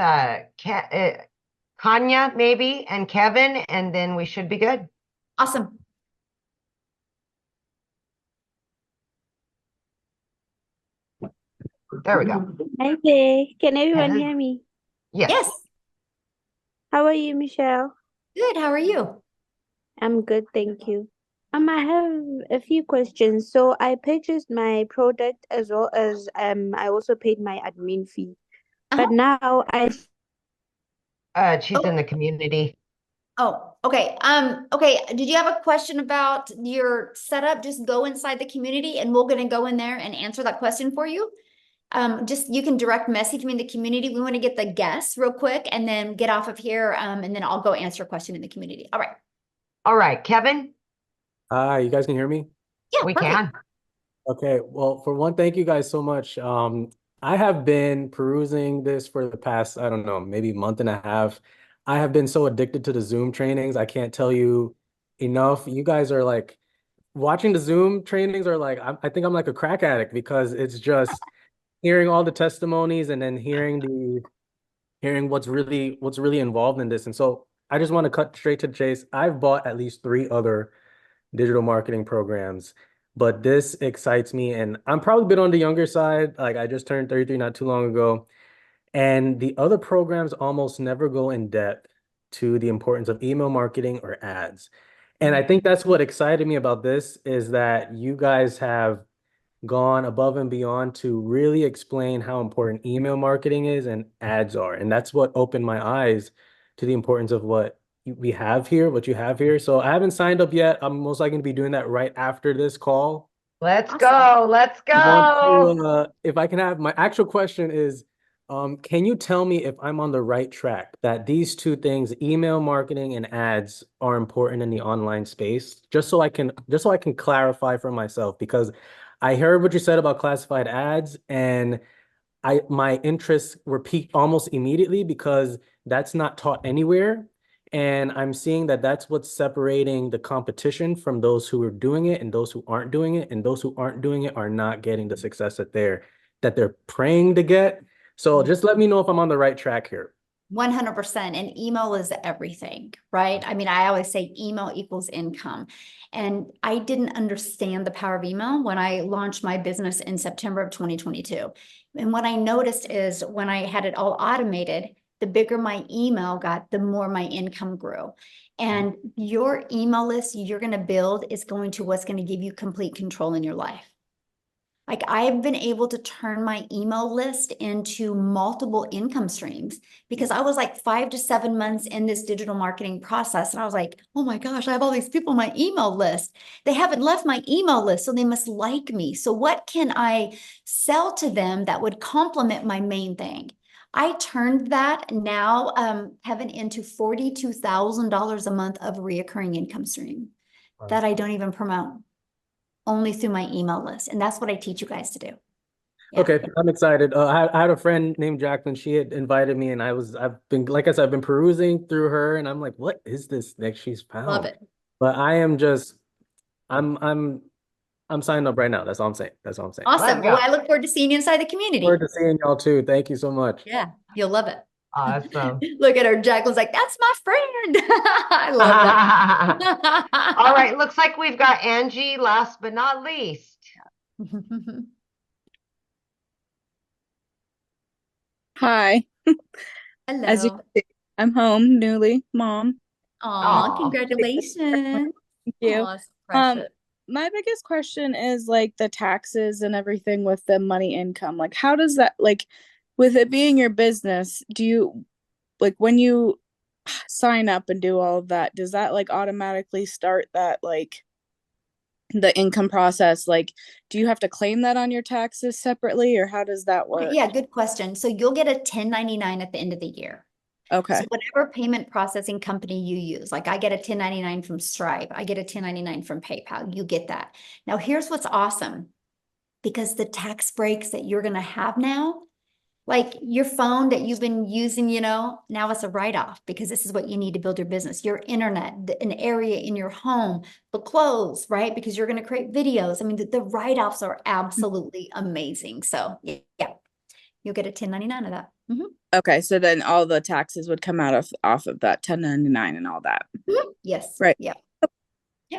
Kanya maybe and Kevin, and then we should be good. Awesome. There we go. Hi there. Can everyone Hello. hear me? Yes. Yes. How are you, Michelle? Good. How are you? I'm good, thank you. I have a few questions. So I purchased my product as well as I also paid my admin fee. But now she's in the community. Oh, okay. Okay. Did you have a question about your setup? Just go inside the community and we're gonna go in there and answer that question for you. Just you can direct message me in the community. We want to get the guests real quick and then get off of here. And then I'll go answer a question in the community. All right. All right, Kevin. Hi, you guys can hear me? Yeah, We perfect. can. Okay, well, for one, thank you guys so much. I have been perusing this for the past, I don't know, maybe month and a half. I have been so addicted to the Zoom trainings. I can't tell you enough. You guys are like, watching the Zoom trainings are like, I think I'm like a crack addict, because it's just hearing all the testimonies and then hearing what's really involved in this. And so I just want to cut straight to the chase. I've bought at least 3 other digital marketing programs, but this excites me, and I'm probably a bit on the younger side. Like, I just turned 33 not too long ago, and the other programs almost never go in depth to the importance of email marketing or ads. And I think that's what excited me about this, is that you guys have gone above and beyond to really explain how important email marketing is and ads are. And that's what opened my eyes to the importance of what you have here. So I haven't signed up yet. I'm most likely going to be doing that right after this call. Let's Awesome. go. Let's go. If I can have, my actual question is, can you tell me if I'm on the right track, that these 2 things, email marketing and ads, are important in the online space? Just so I can clarify for myself, because I heard what you said about classified ads, and my interests were piqued almost immediately, because that's not taught anywhere. And I'm seeing that that's what's separating the competition from those who are doing it and those who aren't doing it. And those who aren't doing it are not getting the success that they're praying to get. So just let me know if I'm on the right track here. 100%. And email is everything, right? I mean, I always say email equals income. And I didn't understand the power of email when I launched my business in September of 2022. And what I noticed is when I had it all automated, the bigger my email got, the more my income grew. And your email list you're going to build is going to what's going to give you complete control in your life. Like I've been able to turn my email list into multiple income streams because I was like 5 to 7 months in this digital marketing process. And I was like, oh my gosh, I have all these people on my email list. They haven't left my email list, so they must like me. So what can I sell to them that would complement my main thing? I turned that now, Kevin, into $42,000 a month of reoccurring income stream that I don't even promote. Only through my email list. And that's what I teach you guys to do. Yeah. Okay, I'm excited. I had a friend named Jacqueline. She had invited me, and I've been, like I said, I've been perusing through her, and I'm like, what is this that she's found? Love it. But I'm signed up right now. That's all I'm saying. That's all I'm saying. Awesome. Let's Well, go. I look forward to seeing you inside the community. Forward to seeing y'all too. Thank you so much. Yeah, you'll love it. Awesome. Look at her. Jacqueline's like, that's my friend. I love that. All right, looks like we've got Angie last but not least. Hi. As you Hello. can see, I'm home, newly mom. Aw, Aw. congratulations. Thank you. Aw, it's precious. My biggest question is like the taxes and everything with the money income. Like, how does that, like, with it being your business, do you, like, when you sign up and do all of that, does that like automatically start that, like, the income process? Like, do you have to claim that on your taxes separately, or how does that work? Yeah, good question. So you'll get a 1099 at the end of the year. Okay. So whatever payment processing company you use, like I get a 1099 from Stripe, I get a 1099 from PayPal, you get that. Now here's what's awesome, because the tax breaks that you're going to have now, like your phone that you've been using, now it's a write-off because this is what you need to build your business, your internet, an area in your home, the clothes, right? Because you're going to create videos. I mean, the write-offs are absolutely amazing. So yeah, you'll get a 1099 of that. Okay, so then all the taxes would come out off of that 1099 and all that. Yes. Right. Yeah.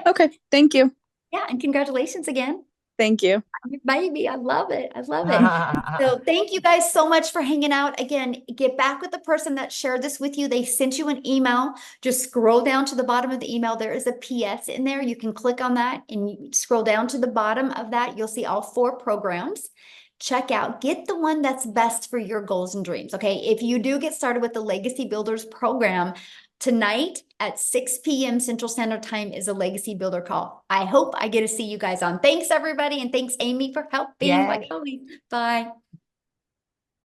Okay, thank you. Yeah, and congratulations again. Thank you. Baby, I love it. I love it. So thank you guys so much for hanging out. Again, get back with the person that shared this with you. They sent you an email. Just scroll down to the bottom of the email. There is a PS in there. You can click on that and you scroll down to the bottom of that. You'll see all 4 programs. Check out, get the one that's best for your goals and dreams. Okay. If you do get started with the Legacy Builders program, tonight at 6 p.m. Central Standard Time is a Legacy Builder call. I hope I get to see you guys on. Thanks, everybody. And thanks, Amy, for helping. Yay. Like always. Bye.